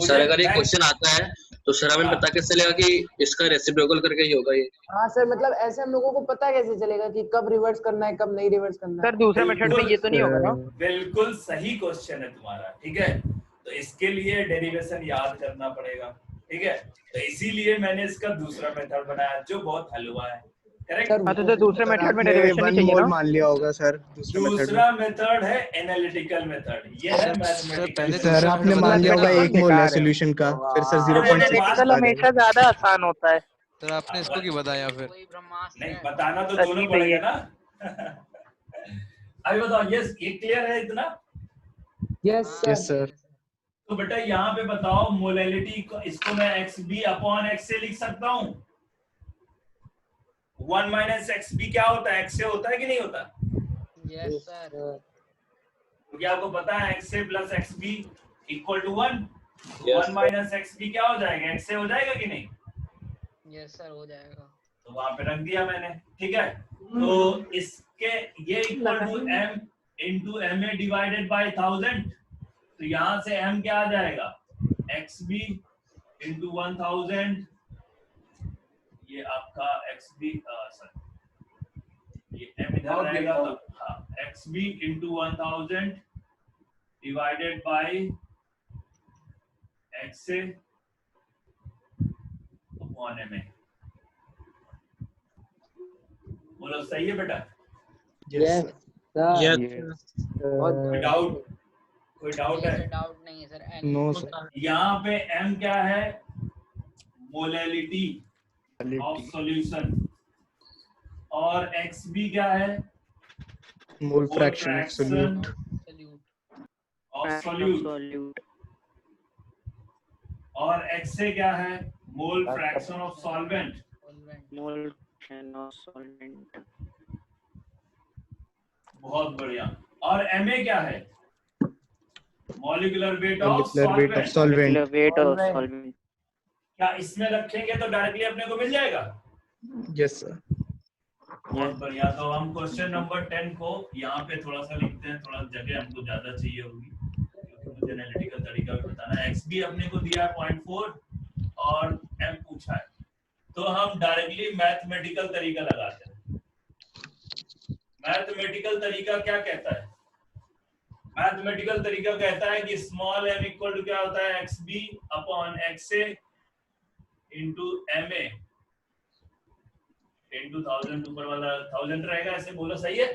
B: सर
L: अगर ये क्वेश्चन आता है तो सर हमें पता कैसे चलेगा कि इसका रेसिप्रोकल करके ही होगा ये?
K: हाँ सर, मतलब ऐसे हम लोगों को पता कैसे चलेगा कि कब रिवर्स करना है, कब नहीं रिवर्स करना है?
J: सर दूसरे मेथड में ये तो नहीं होगा ना?
B: बिल्कुल सही क्वेश्चन है तुम्हारा, ठीक है। तो इसके लिए डेरिवेशन याद करना पड़ेगा, ठीक है। तो इसीलिए मैंने इसका दूसरा मेथड बनाया जो बहुत हलवा है, करेक्ट।
J: हाँ तो दूसरे मेथड में डेरिवेशन नहीं चाहिए ना?
D: मान लिया होगा सर दूसरे मेथड में।
B: दूसरा मेथड है एनालिटिकल मेथड, ये है मैथमेटिकल।
D: सर आपने मान लिया होगा 1 मोल है सॉल्यूशन का, फिर सर 0.6
J: एनालिटिकल हमेशा ज्यादा आसान होता है।
E: सर आपने इसको क्यों बताया फिर?
B: नहीं बताना तो
J: सच
B: दोनों
J: ही
B: पड़ेगा ना। अभी बताओ, ये क्लियर है इतना?
K: Yes
D: yes sir.
B: तो बेटा यहाँ पे बताओ मोलैलिटी को, इसको मैं एक्स बी अपॉन एक्स से लिख सकता हूँ। 1 माइनस एक्स बी क्या होता है, एक्स से होता है कि नहीं होता?
C: Yes sir.
B: क्योंकि आपको पता है एक्स से plus X B equal to 1।
F: Yes,
B: 1 minus X B क्या हो जाएगा, एक्स से हो जाएगा कि नहीं?
C: यस सर, हो जाएगा।
B: तो वहां पे रख दिया मैंने, ठीक है। तो इसके ये equal to m into M A divided by 1000, तो यहाँ से m क्या आ जाएगा, एक्स बी इंटू 1000, ये आपका एक्स बी, ये m इधर रहेगा, तो हाँ X B into 1000 divided by X से अपॉन एम ए। बोलो सही है बेटा?
K: यस
B: कोई डाउट? कोई डाउट है?
C: डाउट नहीं है सर।
D: No sir.
B: यहाँ पे m क्या है, मोलैलिटी ऑफ सॉल्यूशन, और xb क्या है,
D: mole fraction solute
B: of solute, और xa क्या है, mole fraction of solvent.
J: Mole fraction of solvent.
B: बहुत बढ़िया। और ma क्या है, molecular weight of
D: molecular weight of
B: solvent.
D: solvent.
B: क्या इसमें रखेंगे तो डायरेक्टली अपने को मिल जाएगा?
D: Yes sir.
B: बहुत बढ़िया। तो हम क्वेश्चन नंबर 10 को यहाँ पे थोड़ा सा लिखते हैं, थोड़ा जगह हमको ज्यादा चाहिए होगी क्योंकि मुझे एनालिटिकल तरीका भी बताना है। XB अपने को दिया है 0.4 और M पूछा है, तो हम डायरेक्टली मैथमेटिकल तरीका लगाते हैं। मैथमेटिकल तरीका क्या कहता है? मैथमेटिकल तरीका कहता है कि स्मॉल m इक्वल टू क्या होता है, XB upon XA into MA into 1000, ऊपर वाला 1000 रहेगा, ऐसे बोलो सही है?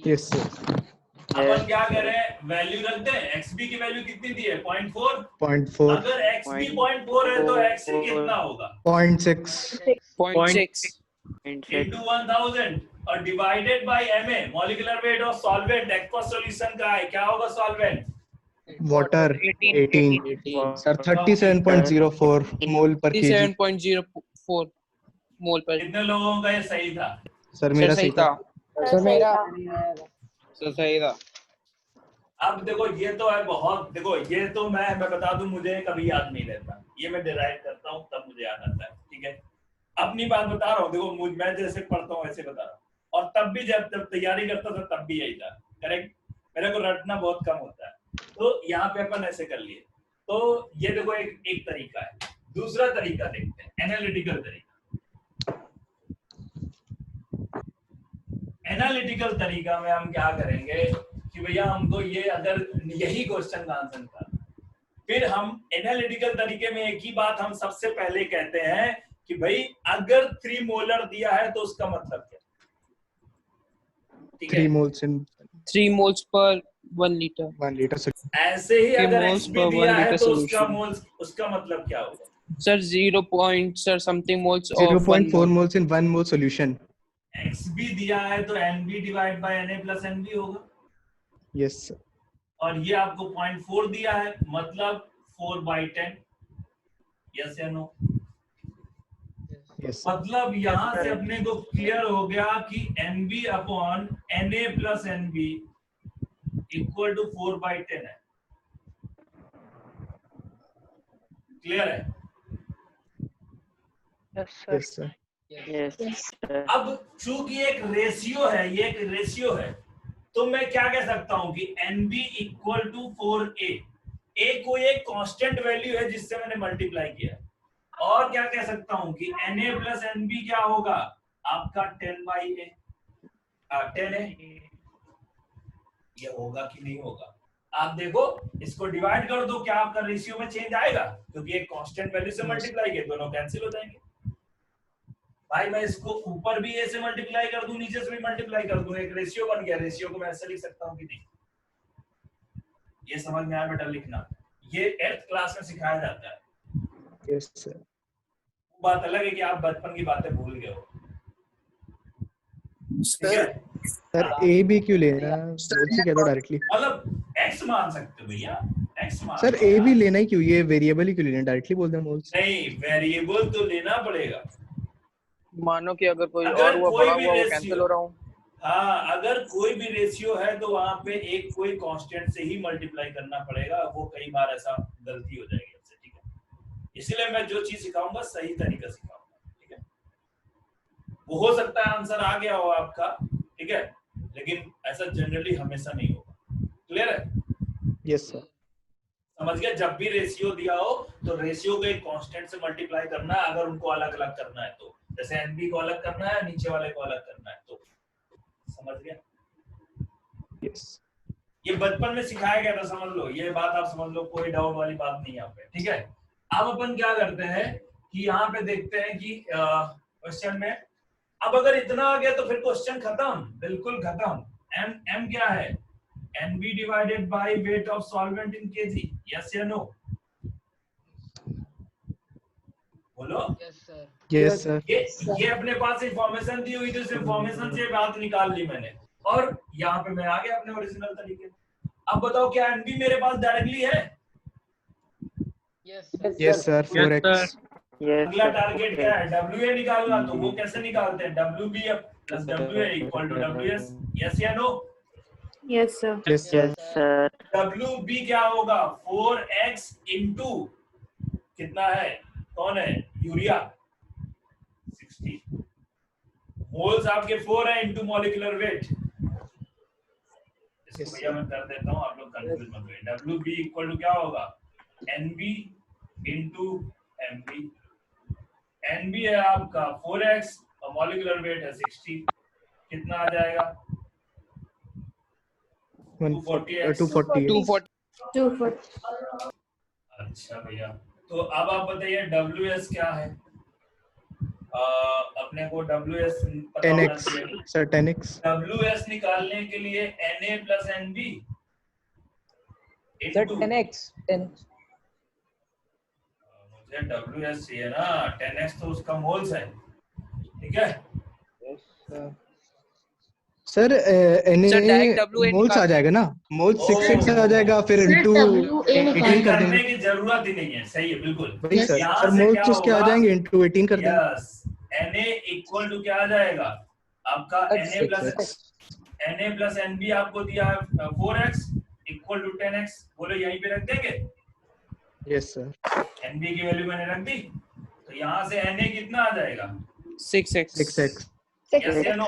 D: Yes sir.
B: अपन क्या करें, वैल्यू रखते हैं। XB की वैल्यू कितनी दी है? 0.4।
D: 0.4.
B: अगर XB 0.4 है तो XA कितना होगा?
D: 0.6.
E: 0.6
B: इंटू 1000 और divided by MA, molecular weight of solvent. Aqua solution का है, क्या होगा solvent?
D: Water 18. Sir 37.04 mole per kg.
E: 37.04 मोल पर।
B: कितने लोगों का ये सही था?
D: सर मेरा सही था।
I: सर मेरा
E: सही था।
B: अब देखो ये तो है बहुत, देखो ये तो मैं बता दूं, मुझे कभी याद नहीं रहता, ये मैं डिराइव करता हूँ तब मुझे याद आता है। ठीक है, अपनी बात बता रहा हूँ। देखो मैं जैसे पढ़ता हूँ ऐसे बता रहा हूँ, और तब भी जब तैयारी करता था तब भी यही था। करेक्ट, मेरे को रटना बहुत कम होता है, तो यहाँ पे अपन ऐसे कर लिए। तो ये देखो एक तरीका है। दूसरा तरीका देखते हैं, एनालिटिकल तरीका। एनालिटिकल तरीका में हम क्या करेंगे कि भैया हमको ये, अगर यही क्वेश्चन का आंसर था, फिर हम एनालिटिकल तरीके में एक ही बात हम सबसे पहले कहते हैं कि भाई अगर 3 मोलर दिया है तो उसका मतलब क्या? ठीक है,
E: 3 moles per 1 liter.
D: 1 liter.
B: ऐसे ही अगर
E: moles
B: XB
E: per
B: दिया
E: 1
B: है
E: liter
B: तो उसका
E: solution.
B: मोल्स, उसका मतलब क्या होगा?
E: Sir 0 point sir something moles of
D: 0.4 moles in 1 mole solution.
B: XB दिया है तो NB divide by Na plus NB होगा।
D: Yes sir.
B: और ये आपको 0.4 दिया है, मतलब 4/10। यस या नो?
D: Yes.
B: मतलब यहाँ से अपने को क्लियर हो गया कि NB upon Na plus NB equal to 4/10 है। क्लियर है?
D: Yes sir.
B: अब चूंकि एक रेशियो है, ये एक रेशियो है, तो मैं क्या कह सकता हूं कि NB equal to 4A। A कोई एक कांस्टेंट वैल्यू है जिससे मैंने मल्टीप्लाई किया है। और क्या कह सकता हूं कि Na प्लस NB क्या होगा आपका 10/A, 10 है। ये होगा कि नहीं होगा? आप देखो, इसको डिवाइड कर दो, क्या आपका रेशियो में चेंज आएगा? क्योंकि एक कांस्टेंट वैल्यू से मल्टीप्लाई किया, दोनों कैंसिल हो जाएंगे। भाई मैं इसको ऊपर भी A से मल्टीप्लाई कर दूं, नीचे से भी मल्टीप्लाई कर दूं, एक रेशियो बन गया। रेशियो को मैं ऐसे लिख सकता हूं कि नहीं? ये समझ में आया बेटा? लिखना ये 8th क्लास में सिखाया जाता है।
D: Yes sir.
B: बात अलग है कि आप बचपन की बातें भूल गए हो।
D: सर A B क्यों ले रहा है? बोल से कह दो डायरेक्टली।
B: मतलब x मान सकते हो भैया, x मान।
D: सर A भी लेना ही क्यों? ये वेरिएबल ही क्यों लेना? डायरेक्टली बोल दे मोल्स।
B: नहीं, वेरिएबल तो लेना पड़ेगा।
E: मानो कि अगर कोई
B: अगर
E: और हुआ
B: कोई
E: बड़ा
B: भी
E: हुआ वो
B: ratio-
E: कैंसिल हो रहा हूँ।
B: हाँ, अगर कोई भी रेशियो है तो वहां पे एक कोई कांस्टेंट से ही मल्टीप्लाई करना पड़ेगा। वो कई बार ऐसा गलती हो जाएगी आपसे। ठीक है, इसलिए मैं जो चीज सिखाऊंगा सही तरीका सिखाऊंगा। ठीक है, वो हो सकता है आंसर आ गया हो आपका, ठीक है, लेकिन ऐसा जनरली हमेशा नहीं होगा। क्लियर है?
D: Yes sir.
B: समझ गया? जब भी रेशियो दिया हो तो रेशियो को एक कांस्टेंट से मल्टीप्लाई करना है, अगर उनको अलग अलग करना है तो। जैसे एनबी को अलग करना है, नीचे वाले को अलग करना है तो। समझ गया?
D: यस।
B: ये बचपन में सिखाया गया था, समझ लो, ये बात आप समझ लो, कोई डाउट वाली बात नहीं यहाँ पे। ठीक है, अब अपन क्या करते हैं कि यहाँ पे देखते हैं कि क्वेश्चन में अब अगर इतना आ गया तो फिर क्वेश्चन खत्म, बिल्कुल खत्म। एम क्या है? NB divided by weight of solvent in KG. Yes या नो? बोलो।
D: Yes sir.
B: ये अपने पास इंफॉर्मेशन दी हुई थी, उस इंफॉर्मेशन से बात निकाल ली मैंने, और यहाँ पे मैं आ गया अपने ओरिजिनल तरीके। अब बताओ क्या एनबी मेरे पास डायरेक्टली है?
D: Yes sir, 4x।
B: अगला टारगेट क्या है? WA निकालना। तो वो कैसे निकालते हैं? WB plus WA equal to WS। Yes या no?
H: Yes, sir.
D: Yes, sir.
J: Sir
B: WB क्या होगा 4x इंटू कितना है, कौन है, यूरिया 60, मोल्स आपके 4 है इंटू मॉलिक्यूलर वेट। इसको भैया मैं कर देता हूँ, आप लोग कंफ्यूज मत होइए। WB इक्वल टू क्या होगा NB इंटू MB। NB है आपका 4x और मॉलिक्यूलर वेट है 60, कितना आ जाएगा 240x
D: 240.
H: 240.
B: अच्छा भैया, तो अब आप बताइए WS क्या है। अपने को WS पता होना
D: 10x.
B: चाहिए।
D: Sir, 10x.
B: WS निकालने के लिए Na plus NB into
E: 10x
B: मुझे WS चाहिए ना, 10x तो उसका मोल्स है, ठीक है।
D: सर
E: direct WA
D: मोल्स आ जाएगा ना, मोल्स 6 आ जाएगा, फिर इंटू 18 कर
B: करने
D: देंगे।
B: की जरूरत ही नहीं है, सही है बिल्कुल।
D: वही सर,
B: यहाँ
D: सर
B: से
D: मोल्स
B: क्या
D: उसके आ
B: होगा?
D: जाएंगे, इंटू 18 कर देंगे।
B: यस, Na इक्वल टू क्या आ जाएगा आपका Na प्लस NB आपको दिया है 4x इक्वल टू 10x, बोलो यहीं पे रख देंगे।
D: Yes sir.
B: NB की वैल्यू मैंने रख दी, तो यहाँ से Na कितना आ जाएगा
E: 6x
D: 6x.
B: Yes या no?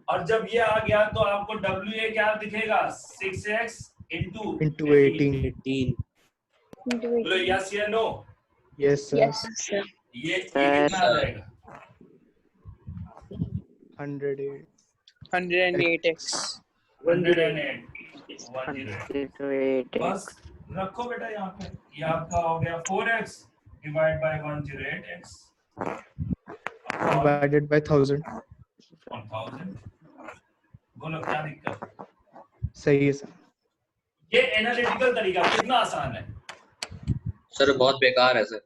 B: और जब ये आ गया तो आपको WA क्या दिखेगा 6x इंटू
D: 18.
B: बोलो यस या नो।
D: Yes sir.
B: ये कितना आ जाएगा
D: 108.
E: 108x
B: 108 बस रखो बेटा यहाँ पे। ये आपका हो गया 4x divide by 108x
D: Divided by 1000.
B: 1000। बोलो क्या दिक्कत।
D: सही है सर।
B: ये एनालिटिकल तरीका कितना आसान है
L: सर बहुत बेकार है सर।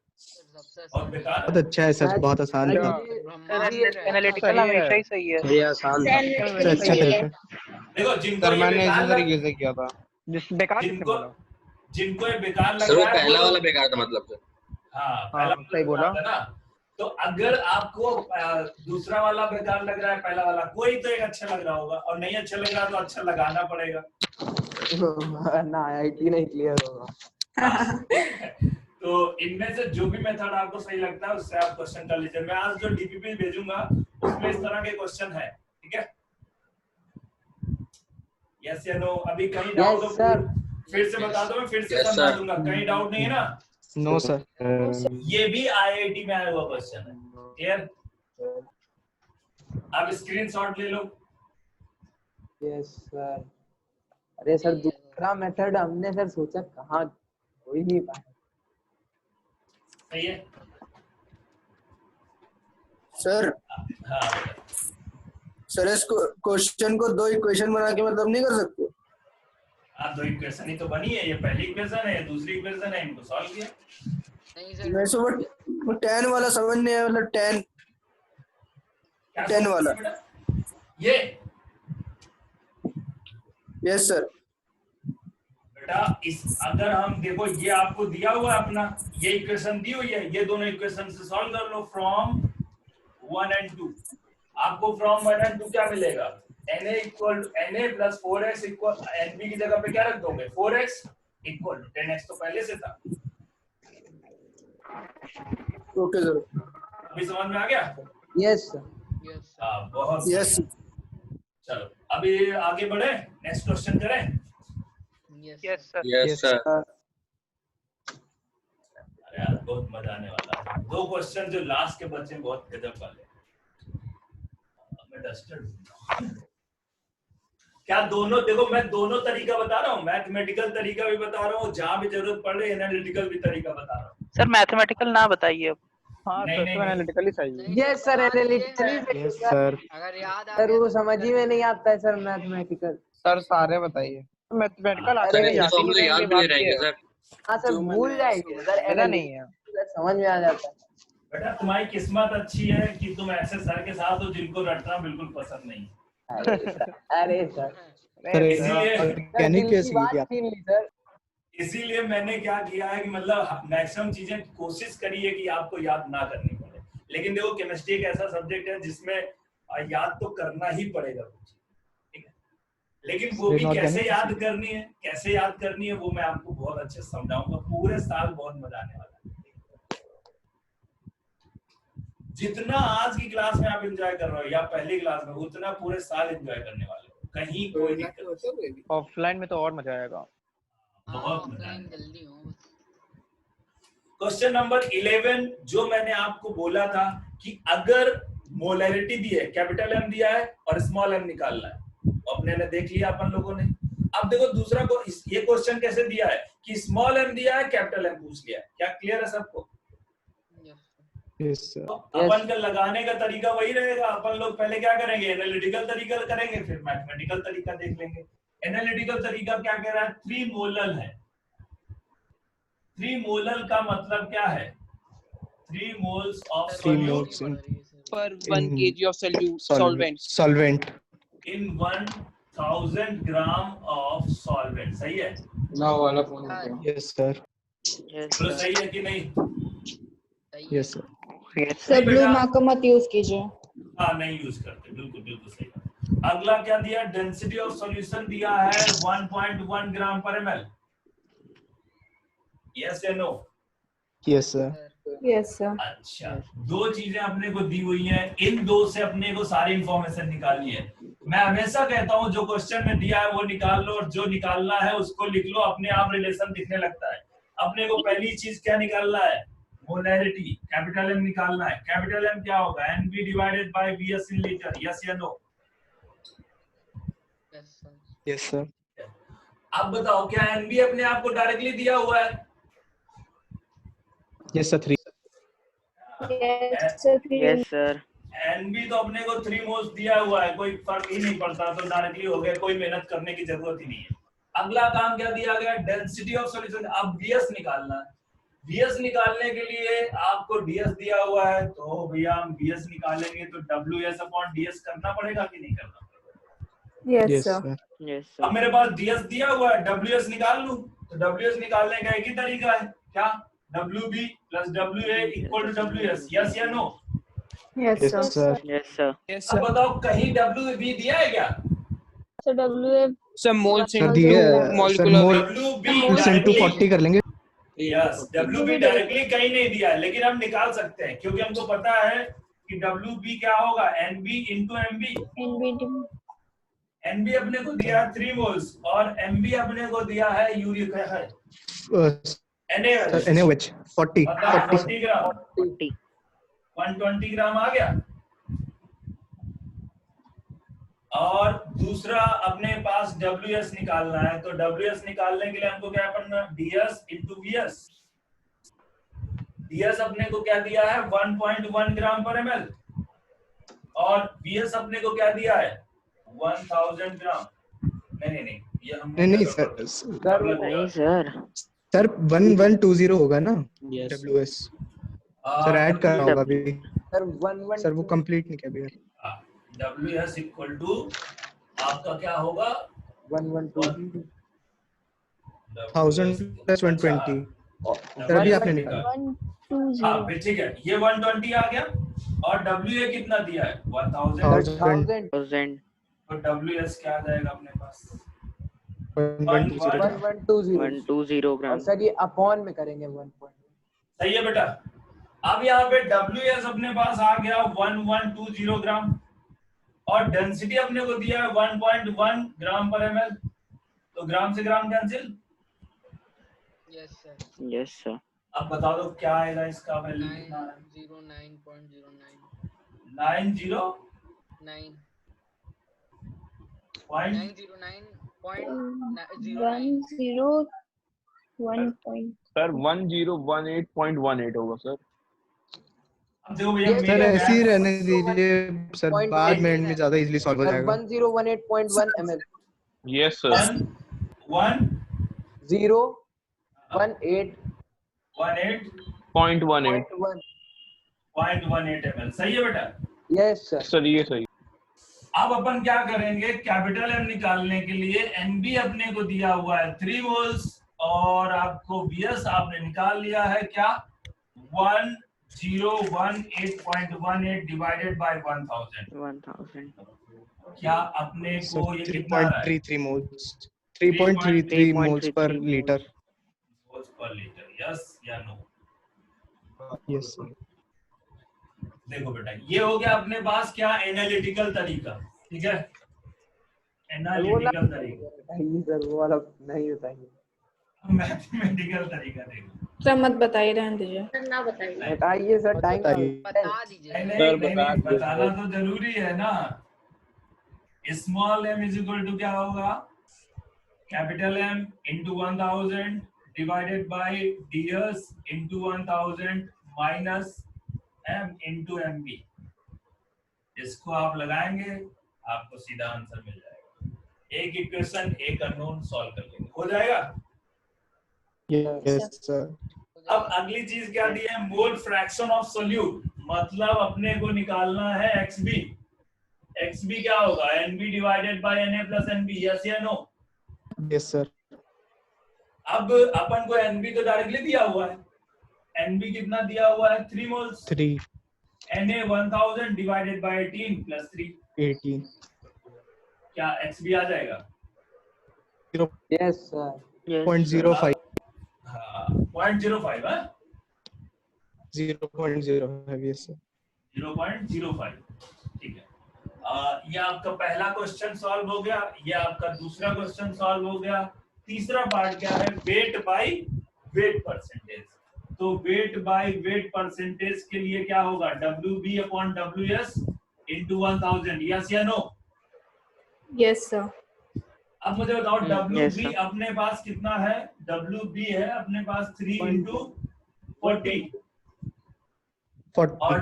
B: और बेकार
D: बहुत अच्छा है सर, बहुत आसान था।
J: एनालिटिकल हमेशा ही सही है।
L: ये आसान था।
D: सबसे अच्छा तरीका।
B: देखो जिनको ये
E: मैंने
B: बेकार
E: इसी तरीके से किया था।
G: बेकार
B: जिनको ये बेकार लग
L: सर वो
B: रहा है
L: पहला वाला बेकार था मतलब सर।
B: हाँ पहला
G: सही बोला।
B: था ना। तो अगर आपको दूसरा वाला बेकार लग रहा है, पहला वाला कोई तो एक अच्छा लग रहा होगा, और नहीं अच्छा लग रहा तो अच्छा लगाना पड़ेगा
G: ना IIT नहीं क्लियर होगा।
B: तो इनमें से जो भी मेथड आपको सही लगता है उससे आप क्वेश्चन कर लीजिए। मैं आज जो डीपीपी भेजूंगा उसमें इस तरह के क्वेश्चन है, ठीक है। यस या नो। अभी कहीं डाउट हो फिर से बता दो, मैं फिर से समझा दूंगा। कहीं डाउट नहीं है ना?
D: No sir.
B: ये भी आईआईटी में आया हुआ क्वेश्चन है, क्लियर। आप स्क्रीनशॉट ले लो।
G: Yes sir. अरे सर दूसरा मेथड हमने सर सोचा कहाँ हो ही नहीं पाया।
B: सही है
K: सर।
B: हाँ
K: सर इस क्वेश्चन को 2 इक्वेशन बना के मतलब नहीं कर सकते?
B: आप 2 इक्वेशन ही तो बनी है, ये पहली इक्वेशन है, ये दूसरी इक्वेशन है, इनको सॉल्व किया।
C: नहीं सर,
K: मैं सो वो 10 वाला समझ नहीं आया, मतलब 10 वाला।
B: ये
K: यस सर।
B: बेटा इस अगर हम देखो ये आपको दिया हुआ है अपना, ये इक्वेशन दी हुई है, ये दोनों इक्वेशन से सॉल्व कर लो फ्रॉम 1 and 2। आपको फ्रॉम 1 and 2 क्या मिलेगा? Na equal Na plus 4x equal NB की जगह पे क्या रख दोगे 4x इक्वल 10x तो पहले से था।
K: Okay sir.
B: अभी समझ में आ गया?
G: Yes sir.
B: हाँ बहुत
K: यस।
B: चलो अभी आगे बढ़े, नेक्स्ट क्वेश्चन करें।
J: Yes sir.
L: Yes sir.
B: अरे यार बहुत मजा आने वाला है। 2 क्वेश्चन जो लास्ट के बच्चे बहुत गजब वाले। मैं डस्टेड क्या दोनों देखो, मैं दोनों तरीका बता रहा हूँ, मैथमेटिकल तरीका भी बता रहा हूँ, जहाँ भी जरूरत पड़ रही है एनालिटिकल भी तरीका बता रहा हूँ।
J: सर मैथमेटिकल ना बताइए अब।
G: हाँ
B: नहीं,
G: सर
B: नहीं,
G: तो एनालिटिकल ही सही है।
E: Yes sir analytical
D: yes sir.
C: अगर याद आ
E: सर
C: गया
E: वो
C: तो
E: समझ ही में नहीं आता है सर मैथमेटिकल।
G: सर सारे बताइए। मैथमेटिकल
L: सर इतने फॉर्मूले याद भी नहीं रहेंगे सर।
E: हाँ सर भूल जाएंगे सर,
G: ऐसा नहीं है।
E: समझ में आ जाता है।
B: बेटा तुम्हारी किस्मत अच्छी है कि तुम ऐसे सर के साथ हो जिनको रटना बिल्कुल पसंद नहीं।
E: अरे सर
D: ऑर्गेनिक कैसी है आप?
B: इसीलिए मैंने क्या किया है कि मतलब मैक्सिमम चीजें कोशिश करी है कि आपको याद ना करनी पड़े। लेकिन देखो केमिस्ट्री एक ऐसा सब्जेक्ट है जिसमें याद तो करना ही पड़ेगा कुछ, ठीक है। लेकिन वो भी
D: Inorganic.
B: कैसे याद करनी है, कैसे याद करनी है वो मैं आपको बहुत अच्छे से समझाऊंगा। पूरे साल बहुत मजा आने वाला है। जितना आज की क्लास में आप एंजॉय कर रहे हो या पहली क्लास में, उतना पूरे साल एंजॉय करने वाले हो। कहीं कोई दिक्कत नहीं।
J: ऑफलाइन में तो और मजा आएगा।
B: बहुत मजा
C: ऑफलाइन जल्दी हो।
B: क्वेश्चन नंबर 11 जो मैंने आपको बोला था कि अगर मोलैरिटी दी है, कैपिटल एम दिया है और स्मॉल एम निकालना है, तो अपने ने देख लिया अपन लोगों ने। अब देखो दूसरा को ये क्वेश्चन कैसे दिया है कि स्मॉल एम दिया है, कैपिटल एम पूछ लिया है। क्या क्लियर है सबको?
D: Yes, sir.
B: अपन का लगाने का तरीका वही रहेगा। अपन लोग पहले क्या करेंगे, एनालिटिकल तरीका करेंगे, फिर मैथमेटिकल तरीका देख लेंगे। एनालिटिकल तरीका क्या कह रहा है? 3 मोलल है। 3 मोलल का मतलब क्या है? 3 moles of
D: 3 moles in
J: पर 1 kg of
D: solvent.
B: in 1000 gram of solvent। सही है?
A: ना वाला फोन है।
D: Yes, sir.
B: तो सही है कि नहीं?
D: Yes, sir.
H: Sir blue mark का मत यूज कीजिए।
B: हाँ नहीं यूज करते, बिल्कुल बिल्कुल सही। अगला क्या दिया? डेंसिटी ऑफ सॉल्यूशन दिया है 1.1 ग्राम पर ml। यस या no?
D: Yes, sir.
H: Yes sir.
B: अच्छा, 2 चीजें अपने को दी हुई हैं, इन 2 से अपने को सारी इंफॉर्मेशन निकालनी है। मैं हमेशा कहता हूं जो क्वेश्चन में दिया है वो निकाल लो, और जो निकालना है उसको लिख लो, अपने आप रिलेशन दिखने लगता है। अपने को पहली चीज क्या निकालना है? मोलैरिटी, कैपिटल एम निकालना है। कैपिटल एम क्या होगा? NB divided by VS in litre. Yes या नो?
D: Yes, sir.
B: अब बताओ क्या एनबी अपने आप को डायरेक्टली दिया हुआ है?
D: Yes, sir. 3.
H: Yes sir.
B: NB तो अपने को 3 मोल्स दिया हुआ है, कोई फर्क ही नहीं पड़ता, तो डायरेक्टली हो गया, कोई मेहनत करने की जरूरत ही नहीं है। अगला काम क्या दिया गया? Density of solution. अब वीएस निकालना है। वीएस निकालने के लिए आपको डीएस दिया हुआ है, तो भैया हम वीएस निकालेंगे तो डब्ल्यूएस अपॉन डीएस करना पड़ेगा कि नहीं करना पड़ेगा?
H: Yes sir.
J: यस
B: अब मेरे पास डीएस दिया हुआ है, डब्ल्यूएस निकाल लूं, तो डब्ल्यूएस निकालने का एक ही तरीका है, क्या? WB plus WA equal to WS. Yes या no?
H: Yes sir.
J: Yes sir.
B: अब बताओ कहीं डब्ल्यूबी दिया है क्या?
I: Sir W
J: sir moles
D: Sir, दिया है। Sir, mole
B: डब्ल्यूबी
D: into 40 कर लेंगे।
B: यस, डब्ल्यूबी डायरेक्टली कहीं नहीं दिया है, लेकिन हम निकाल सकते हैं क्योंकि हमको पता है कि डब्ल्यूबी क्या होगा? NB into MB. एनबी अपने को दिया है 3 मोल्स और एमबी अपने को दिया है यूरिक है
D: NaOH 40
B: ग्राम। 120 ग्राम आ गया। और दूसरा अपने पास WS निकालना है, तो WS निकालने के लिए हमको क्या करना? DS into VS। DS अपने को क्या दिया है? 1.1 ग्राम पर ml और VS अपने को क्या दिया है? 1000 ग्राम। नहीं ये हम
D: नहीं सर।
J: नहीं सर।
D: सर 1120 होगा ना?
F: Yes.
D: WS सर ऐड करना होगा अभी।
G: सर 1
D: सर वो कंप्लीट नहीं किया अभी।
B: WS इक्वल टू आपका क्या होगा?
G: 112
D: 1000 प्लस 120। सर अभी आपने निकाला।
B: हाँ ठीक है, ये 120 आ गया और WA कितना दिया है?
D: 1000।
B: तो WS क्या आ जाएगा अपने पास?
G: 120
J: ग्राम।
G: और सर ये अपॉन में करेंगे 1 पॉइंट।
B: सही है बेटा। अब यहाँ पे WS अपने पास आ गया 1120 ग्राम और डेंसिटी अपने को दिया है 1.1 ग्राम पर ml, तो ग्राम से ग्राम कैंसिल।
J: Yes sir.
B: अब बता दो क्या आएगा इसका वैल्यू कितना है?
C: 909.09
F: सर 1018.18 होगा सर।
B: अब देखो भैया
D: सर ऐसे ही रहने दीजिए सर, बाद में एंड में ज्यादा इजीली सॉल्व हो जाएगा।
G: 1018.1 ml।
F: Yes sir.
B: 1018.18 ml। सही है बेटा?
G: यस
F: सर ये सही।
B: अब अपन क्या करेंगे? कैपिटल एम निकालने के लिए एनबी अपने को दिया हुआ है 3 मोल्स और आपको वीएस आपने निकाल लिया है क्या? 1018.18 डिवाइडेड बाय 1000। क्या अपने को ये कितना आ रहा है?
D: 3.33 moles. 3.33 moles per liter.
B: Moles per litre, yes या नो?
D: Yes, sir.
B: देखो बेटा, ये हो गया अपने पास क्या एनालिटिकल तरीका, ठीक है? एनालिटिकल तरीका,
G: बताइए सर, वो वाला नहीं बताइए।
B: मैथमेटिकल तरीका देखो।
H: सर मत बताइए, रहने दीजिए।
I: ना बताइए।
G: बताइए सर, टाइम
C: बता दीजिए।
B: नहीं, बताना तो जरूरी है ना। Small m is equal to क्या होगा? Capital M into 1000 divided by ds into 1000 minus m into mb। इसको आप लगाएंगे, आपको सीधा आंसर मिल जाएगा। एक इक्वेशन एक अननोन सॉल्व कर लेंगे, हो जाएगा।
D: Yes, sir.
B: अब अगली चीज क्या दी है? मोल फ्रैक्शन ऑफ सोल्यूट, मतलब अपने को निकालना है xb। xb क्या होगा? nb divided bye na plus nb, yes या नो?
D: Yes, sir.
B: अब अपन को nb तो डायरेक्टली दिया हुआ है। nb कितना दिया हुआ है? 3 moles.
D: 3.
B: na 1000 divided by 18 plus 3,
D: 18.
B: क्या xb आ जाएगा?
G: Yes sir.
D: 0.05.
B: हाँ 0.05 है,
D: 0.05. Yes, sir.
B: 0.05, ठीक है। ये आपका पहला क्वेश्चन सॉल्व हो गया, ये आपका दूसरा क्वेश्चन सॉल्व हो गया। तीसरा पार्ट क्या है? Weight by weight percentage. तो वेट बाय वेट परसेंटेज के लिए क्या होगा? WB upon WS into 1000, yes या नो?
H: Yes sir.
B: अब मुझे बताओ WB अपने पास कितना है? WB है अपने पास 3 इंटू 40 और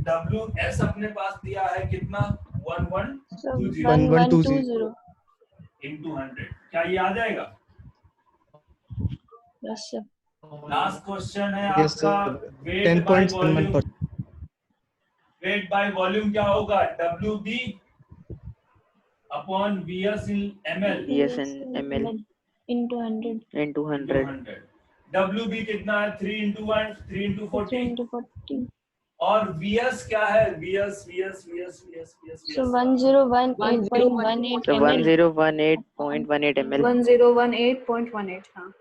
B: WS अपने पास दिया है कितना? 1120 इंटू 100। क्या ये आ जाएगा?
H: Yes sir.
B: लास्ट क्वेश्चन है
D: Yes, sir.
B: आपका weight by volume.
D: 10.71%.
B: Weight by volume क्या होगा? WB upon VS in ml
H: into 100
J: into 100
B: WB कितना है? 3 इंटू 1, 3 इंटू 40
H: into 40
B: और VS क्या है? VS
H: so 1018.18
J: so 1018.18 ml
H: 1018.18 हाँ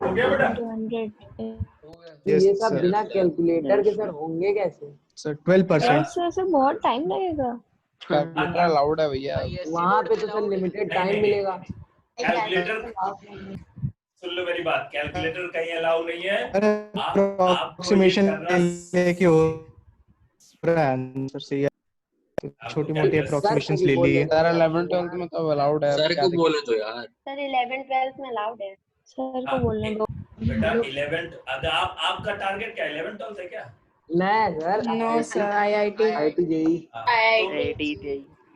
B: हो गया बेटा?
H: 200
D: Yes,
G: ये सब
D: sir.
G: बिना कैलकुलेटर के सर होंगे कैसे?
D: Sir, 12%.
H: सर बहुत टाइम लगेगा।
K: कैलकुलेटर अलाउड है भैया।
G: वहाँ पे तो सर लिमिटेड टाइम मिलेगा।
B: कैलकुलेटर सुन लो मेरी बात, कैलकुलेटर कहीं अलाउ नहीं है।
D: अप्रोक्सीमेशन लेके हो रहा है आंसर से, छोटी मोटी अप्रोक्सीमेशंस ले लिए।
K: सर 11 12 में तो अलाउड है।
L: सर को बोले तो यार।
I: सर 11 12 में अलाउड है।
H: सर को बोलने दो।
B: बेटा 11 अगर आपका टारगेट क्या 11 12 है क्या?
G: नहीं sir.
H: No sir IIT
G: JEE.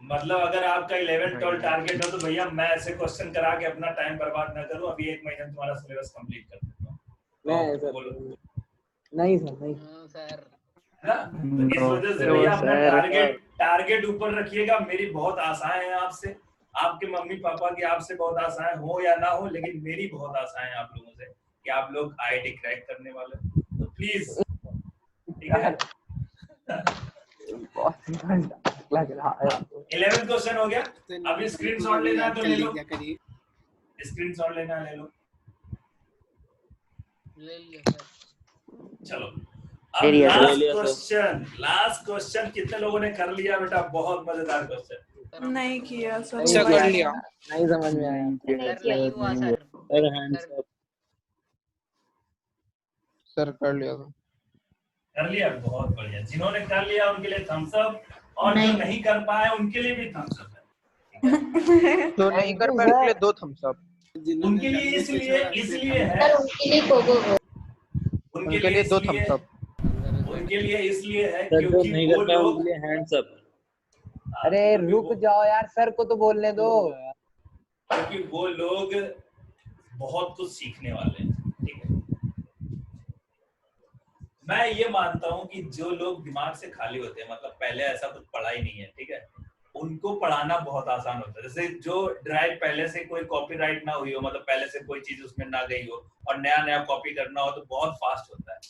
B: मतलब अगर आपका 11 12 टारगेट हो तो भैया मैं ऐसे क्वेश्चन करा के अपना टाइम बर्बाद ना करूं। अभी 1 महीने में तुम्हारा सिलेबस कंप्लीट कर देता हूं।
G: नहीं सर, नहीं सर, नहीं
C: सर
B: ना, तो इस वजह से भैया अपना टारगेट ऊपर रखिएगा। मेरी बहुत आशाएं हैं आपसे, आपके मम्मी पापा की आपसे बहुत आशाएं हो या ना हो, लेकिन मेरी बहुत आशाएं हैं आप लोगों से कि आप लोग IIT क्रैक करने वाले। तो प्लीज ठीक है।
G: लग रहा है।
B: 11th क्वेश्चन हो गया। अभी स्क्रीनशॉट लेना है तो ले लो, स्क्रीनशॉट लेना है ले लो।
C: ले लिया सर।
B: चलो अब लास्ट क्वेश्चन कितने लोगों ने कर लिया बेटा? बहुत मजेदार क्वेश्चन।
H: नहीं किया सर।
G: अच्छा कर लिया। नहीं समझ में आया।
C: नहीं हुआ sir.
K: Sir hands up. Sir कर लिया था।
B: कर लिया, बहुत बढ़िया। जिन्होंने कर लिया उनके लिए थम्स अप, और जो नहीं कर पाए उनके लिए भी थम्स अप है।
K: तो नहीं कर पाए उनके लिए 2 थम्स अप।
B: उनके लिए इसलिए है,
I: उनके लिए कोको
K: उनके लिए 2 थम्स अप।
B: उनके लिए इसलिए है क्योंकि वो लोग
L: हैंड्स अप।
G: अरे रुक जाओ यार, सर को तो बोलने दो।
B: क्योंकि वो लोग बहुत कुछ सीखने वाले हैं। ठीक है, मैं ये मानता हूँ कि जो लोग दिमाग से खाली होते हैं, मतलब पहले ऐसा कुछ पढ़ा ही नहीं है, ठीक है, उनको पढ़ाना बहुत आसान होता है। जैसे जो ड्राइव पहले से कोई कॉपीराइट ना हुई हो, मतलब पहले से कोई चीज उसमें ना गई हो और नया कॉपी करना हो तो बहुत फास्ट होता है।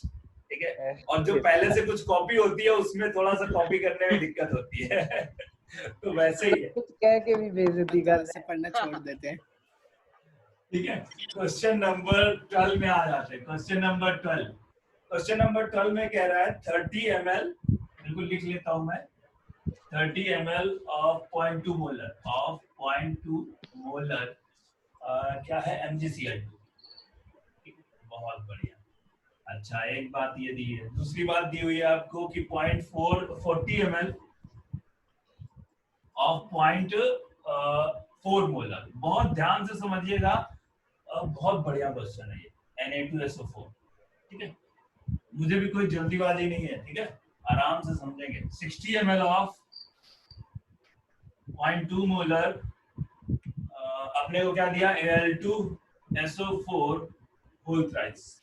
B: ठीक है, और जो पहले से कुछ कॉपी होती है उसमें थोड़ा सा कॉपी करने में दिक्कत होती है। तो वैसे ही है।
G: कुछ कह के भी बेइज्जती कर
A: से पढ़ना छोड़ देते हैं।
B: ठीक है, क्वेश्चन नंबर 12 में आ जाते हैं। क्वेश्चन नंबर 12 में कह रहा है 30 ml, बिल्कुल लिख लेता हूं मैं, 30 ml ऑफ 0.2 मोलर क्या है, MgCl2। बहुत बढ़िया। अच्छा, एक बात ये दी है, दूसरी बात दी हुई है आपको कि 40 ml ऑफ 0.4 मोलर। बहुत ध्यान से समझिएगा, बहुत बढ़िया क्वेश्चन है ये, Na2SO4। ठीक है, मुझे भी कोई जल्दीबाजी नहीं है, ठीक है, आराम से समझेंगे। 60 ml ऑफ 0.2 मोलर, अपने को क्या दिया, Al2SO4 होल थ्राइस।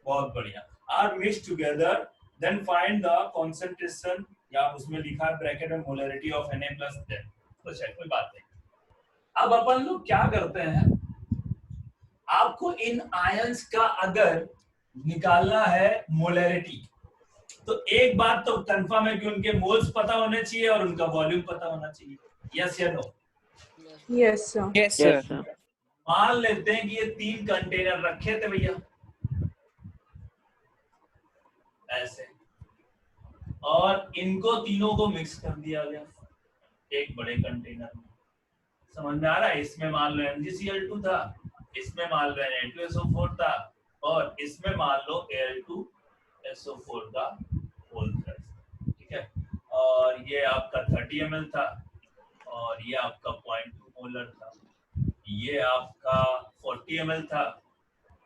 B: बहुत बढ़िया। Are mix together, then find the concentration, या उसमें लिखा है ब्रैकेट में molarity of Na plus then, तो शायद कोई बात नहीं। अब अपन लोग क्या करते हैं, आपको इन आयंस का अगर निकालना है मोलरिटी, तो एक बात तो कंफर्म है कि उनके मोल्स पता होने चाहिए और उनका वॉल्यूम पता होना चाहिए। यस या no?
H: Yes sir.
J: Yes sir.
B: मान लेते हैं कि ये 3 कंटेनर रखे थे भैया ऐसे, और इनको तीनों को मिक्स कर दिया गया एक बड़े कंटेनर में। समझ में आ रहा है? इसमें मान लो MgCl2 था, इसमें मान लो Na2SO4 था, और इसमें मान लो Al2SO4 का होल थ्राइस। ठीक है, और ये आपका 30 ml था, और ये आपका 0.2 मोलर था, ये आपका 40 ml था,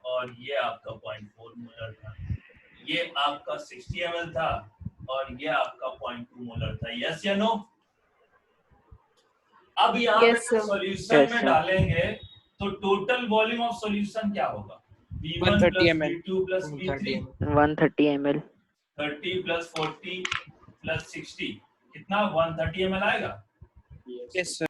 B: और ये आपका 0.4 मोलर था, ये आपका 60 ml था, और ये आपका 0.2 मोलर था। यस या नो? अब यहाँ पे सॉल्यूशन में डालेंगे तो टोटल वॉल्यूम ऑफ सॉल्यूशन क्या होगा? V1 plus V2 plus V3
E: 130 ml
B: 30 plus 40 plus 60 कितना 130 ml आएगा?
J: Yes sir.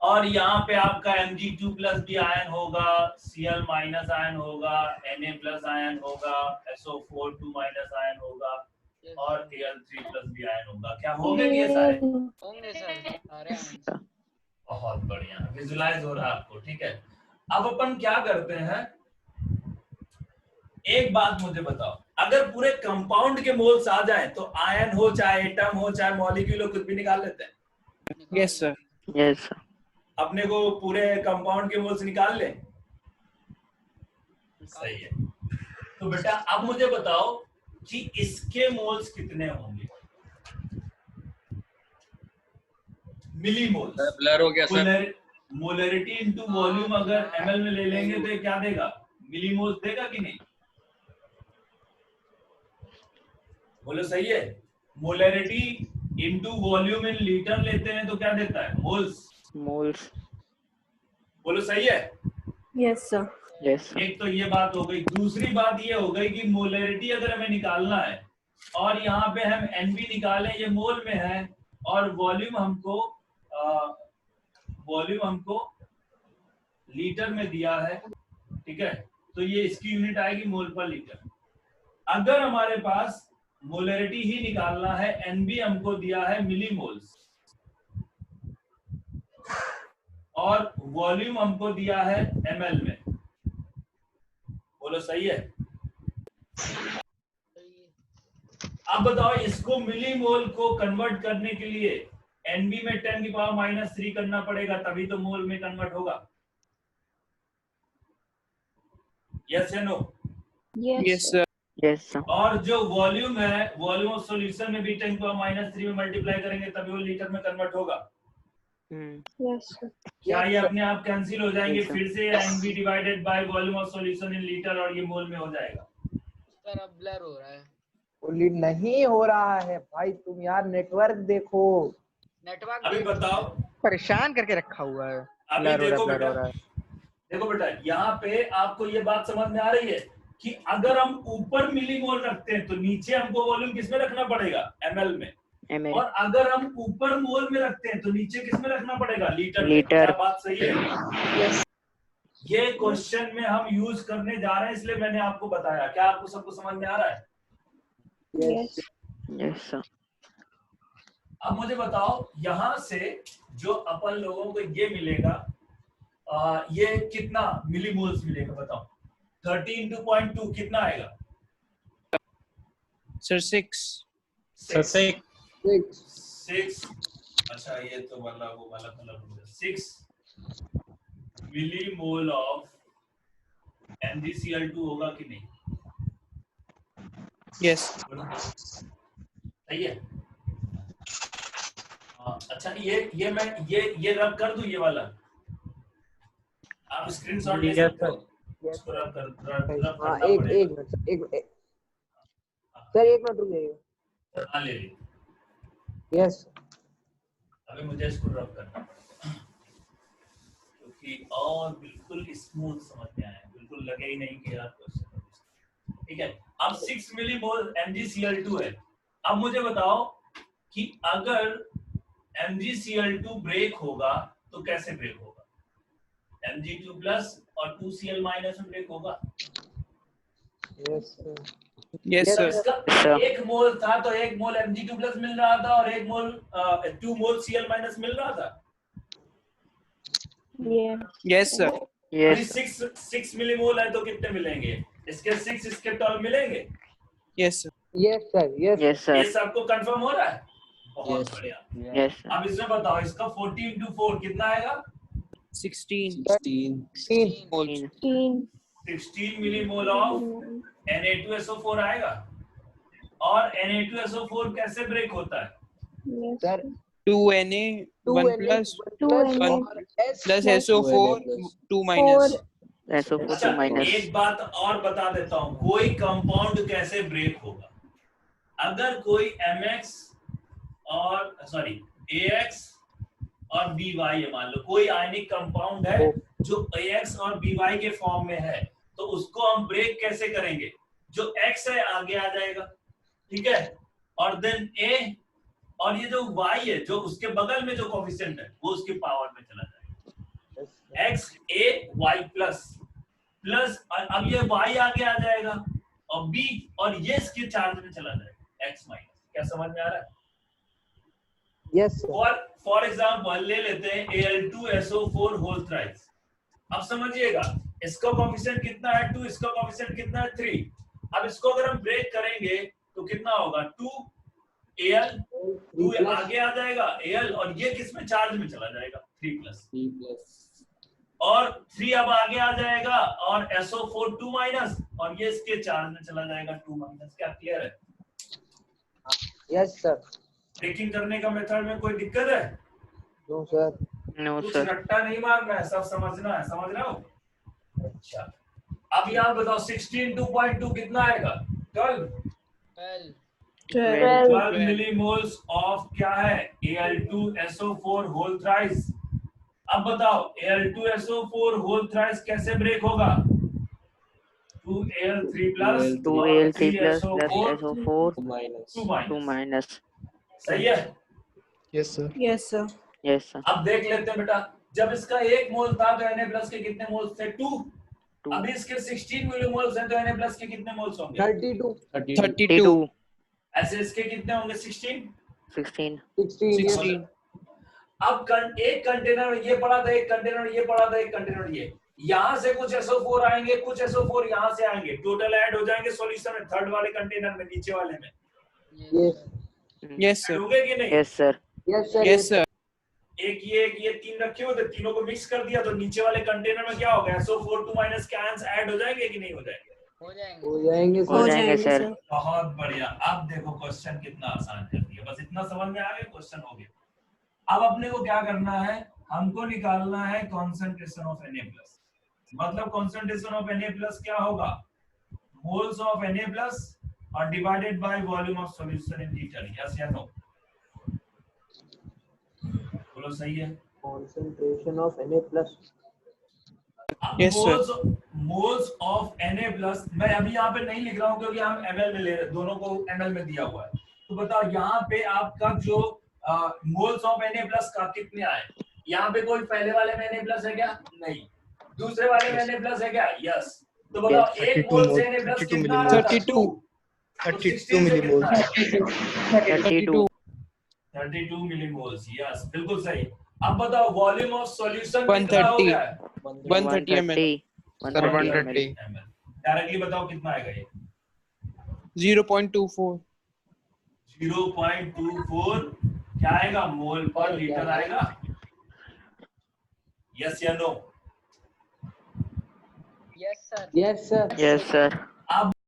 B: और यहाँ पे आपका Mg2 plus B आयन होगा, Cl माइनस आयन होगा, Na प्लस आयन होगा, SO4 2 माइनस आयन होगा, और Al3 plus B आयन होगा। क्या होंगे ये सारे?
C: होंगे सर, सारे आंसर।
B: बहुत बढ़िया, विजुलाइज हो रहा है आपको। ठीक है, अब अपन क्या करते हैं, एक बात मुझे बताओ, अगर पूरे कंपाउंड के मोल्स आ जाए तो आयन हो चाहे एटम हो चाहे मॉलिक्यूल हो, कुछ भी निकाल लेते हैं।
J: Yes sir.
E: Yes sir.
B: अपने को पूरे कंपाउंड के मोल्स निकाल ले। सही है। तो बेटा अब मुझे बताओ कि इसके मोल्स कितने होंगे? मिली मोल्स।
L: ब्लर हो गया सर।
B: मोलरिटी इनटू वॉल्यूम अगर ml में ले लेंगे तो क्या देगा? मिली मोल्स देगा कि नहीं? बोलो सही है। Molarity into volume in litre लेते हैं तो क्या देता है? मोल्स।
E: मोल्स।
B: बोलो सही है।
H: Yes sir.
E: यस।
B: एक तो ये बात हो गई। दूसरी बात ये हो गई कि मोलरिटी अगर हमें निकालना है और यहाँ पे हम NB निकालें, ये मोल में है, और वॉल्यूम हमको लीटर में दिया है। ठीक है, तो ये इसकी यूनिट आएगी मोल पर लीटर। अगर हमारे पास मोलरिटी ही निकालना है, NB हमको दिया है मिली मोल्स, और वॉल्यूम हमको दिया है ml में। बोलो सही है। अब बताओ, इसको मिली मोल को कन्वर्ट करने के लिए NB में 10⁻³ करना पड़ेगा, तभी तो मोल में कन्वर्ट होगा। यस या no?
J: Yes sir.
E: Yes sir.
B: और जो वॉल्यूम है, वॉल्यूम ऑफ सॉल्यूशन में भी 10⁻³ में मल्टीप्लाई करेंगे तभी वो लीटर में कन्वर्ट होगा।
H: Yes sir.
B: क्या ये अपने आप कैंसिल हो जाएंगे?
E: Yes, sir.
B: फिर से NB divided by volume of solution in litre, और ये मोल में हो जाएगा।
C: सर अब ब्लर हो रहा है।
G: फुल्ली नहीं हो रहा है भाई, तुम यार नेटवर्क देखो।
C: नेटवर्क
B: अभी बताओ,
J: परेशान करके रखा हुआ है।
B: अभी देखो बेटा, यहाँ पे आपको ये बात समझ में आ रही है कि अगर हम ऊपर मिलीमोल रखते हैं तो नीचे हमको वॉल्यूम किसमें रखना पड़ेगा? ml में। और अगर हम ऊपर मोल में रखते हैं तो नीचे किसमें रखना पड़ेगा? लीटर में। क्या बात सही है? ये क्वेश्चन में हम यूज करने जा रहे हैं, इसलिए मैंने आपको बताया। क्या आपको सबको समझ में आ रहा है?
E: Yes sir.
B: अब मुझे बताओ यहां से जो अपन लोगों को ये मिलेगा ये कितना मिलीमोल्स मिलेगा बताओ। 30 into 0.2 कितना आएगा
D: सर 6
B: अच्छा ये तो मतलब वो वाला 6 मिलीमोल ऑफ MgCl2 होगा कि नहीं?
D: यस
B: सही है। अच्छा ये मैं ये रब कर दूं, ये वाला आप स्क्रीनशॉट ले सकते हो। इसको रब कर
G: हाँ एक मिनट सर, एक मिनट रुक जाइए।
B: हाँ ले ली।
G: यस
B: अभी मुझे इसको रब करना क्योंकि और बिल्कुल स्मूथ समझ में आया, बिल्कुल लगे ही नहीं कि यार क्वेश्चन। ठीक है, अब 6 मिलीमोल MgCl2 है। अब मुझे बताओ कि अगर MgCl2 ब्रेक होगा तो कैसे ब्रेक होगा? Mg2 प्लस और 2Cl माइनस में ब्रेक होगा।
D: Yes sir.
B: इसका 1 मोल था तो 1 मोल Mg2 प्लस मिल रहा था और 1 मोल 2 मोल Cl माइनस मिल रहा था।
D: Yes sir.
B: अभी 6 मिलीमोल है तो कितने मिलेंगे? इसके 6 इसके 12 मिलेंगे।
D: Yes sir.
G: Yes sir.
B: ये सबको कंफर्म हो रहा है? बहुत बढ़िया। अब इसमें बताओ इसका 40 into 4 कितना आएगा? 16 मिलीमोल ऑफ Na2SO4 आएगा। और Na2SO4 कैसे ब्रेक होता है?
G: Sir
D: 2Na 1 plus 1 plus SO4 2 minus
E: SO4
B: अच्छा,
E: 2 minus।
B: एक बात और बता देता हूँ, कोई कंपाउंड कैसे ब्रेक होगा? अगर कोई MX और AX और BY है, मान लो कोई आयनिक कंपाउंड है जो AX और BY के फॉर्म में है, तो उसको हम ब्रेक कैसे करेंगे? जो X है आगे आ जाएगा, ठीक है, और देन A और ये जो Y है जो उसके बगल में जो कोफिशिएंट है वो उसकी पावर में चला जाएगा। X A Y प्लस अब ये Y आगे आ जाएगा और B और ये इसके चार्ज में चला जाएगा X माइनस। क्या समझ में आ रहा है?
G: यस
B: फॉर एग्जांपल ले लेते हैं Al2SO4 होल थ्राइस। अब समझिएगा इसका कोफिशिएंट कितना है 2, इसका कोफिशिएंट कितना है 3। अब इसको अगर हम ब्रेक करेंगे तो कितना होगा 2Al, 2 आगे आ जाएगा Al और ये किस में चार्ज में चला जाएगा 3 प्लस और 3 अब आगे आ जाएगा और SO4 2 माइनस और ये इसके चार्ज में चला जाएगा 2 माइनस। क्या क्लियर है?
G: Yes sir.
B: ब्रेकिंग करने का मेथड में कोई दिक्कत है?
G: No sir.
B: कुछ रट्टा नहीं मारना है, सब समझना है। समझ रहे हो? अच्छा, अब यहाँ बताओ 16 2.2 कितना आएगा? 12 मिलीमोल्स ऑफ क्या है? Al2SO4 whole thrice. अब बताओ Al2SO4 होल थ्राइस कैसे ब्रेक होगा? 2Al3 plus
E: 2Al3 plus SO4 2 minus।
B: सही है?
D: Yes sir.
H: Yes sir.
E: Yes sir.
B: अब देख लेते हैं बेटा, जब इसका 1 मोल था तो Na प्लस के कितने मोल्स थे? 2। अभी इसके 16 मिलीमोल्स हैं तो Na प्लस के कितने मोल्स होंगे?
D: 32।
B: ऐसे इसके कितने होंगे? 16।
G: 16।
B: अब एक कंटेनर ये पड़ा था, एक कंटेनर ये पड़ा था, एक कंटेनर ये। यहाँ से कुछ SO4 आएंगे, कुछ SO4 यहाँ से आएंगे, टोटल ऐड हो जाएंगे सॉल्यूशन में, थर्ड वाले कंटेनर में, नीचे वाले में।
D: Yes sir.
B: होंगे कि नहीं?
E: Yes sir.
D: Yes sir.
B: एक ये 3 रखे हुए थे, तीनों को मिक्स कर दिया तो नीचे वाले कंटेनर में क्या होगा? SO4 2 माइनस के आयंस ऐड हो जाएंगे कि नहीं हो जाएंगे?
C: हो
E: जाएंगे सर।
B: बहुत बढ़िया। अब देखो क्वेश्चन कितना आसान कर दिया, बस इतना समझ में आ गया, क्वेश्चन हो गया। अब अपने को क्या करना है? हमको निकालना है कॉन्सेंट्रेशन ऑफ Na+। मतलब कॉन्सेंट्रेशन ऑफ Na+ क्या होगा? मोल्स ऑफ Na+ और divided by volume of solution in litre. Yes या नो? बोलो सही है?
G: Concentration of Na+।
D: Yes sir.
B: Moles of Na+, मैं अभी यहाँ पे नहीं लिख रहा हूँ क्योंकि हम ml में ले रहे, दोनों को ml में दिया हुआ है। तो बताओ यहाँ पे आपका जो मोल्स ऑफ Na+ का कितने आए? यहाँ पे कोई पहले वाले में Na+ है क्या? नहीं। दूसरे वाले में Na+ है क्या? यस। तो बताओ एक मोल से Na+ कितना?
D: 32 मिलीमोल।
E: 32।
B: 32 मिलीमोल्स, यस बिल्कुल सही। अब बताओ वॉल्यूम ऑफ सॉल्यूशन कितना हो गया है?
E: 130 ml.
M: 130
B: डायरेक्टली बताओ कितना आएगा ये?
M: 0.24
B: 0.24 क्या आएगा? मोल पर लीटर आएगा। यस या no?
C: Yes sir.
G: Yes sir.
E: Yes, sir.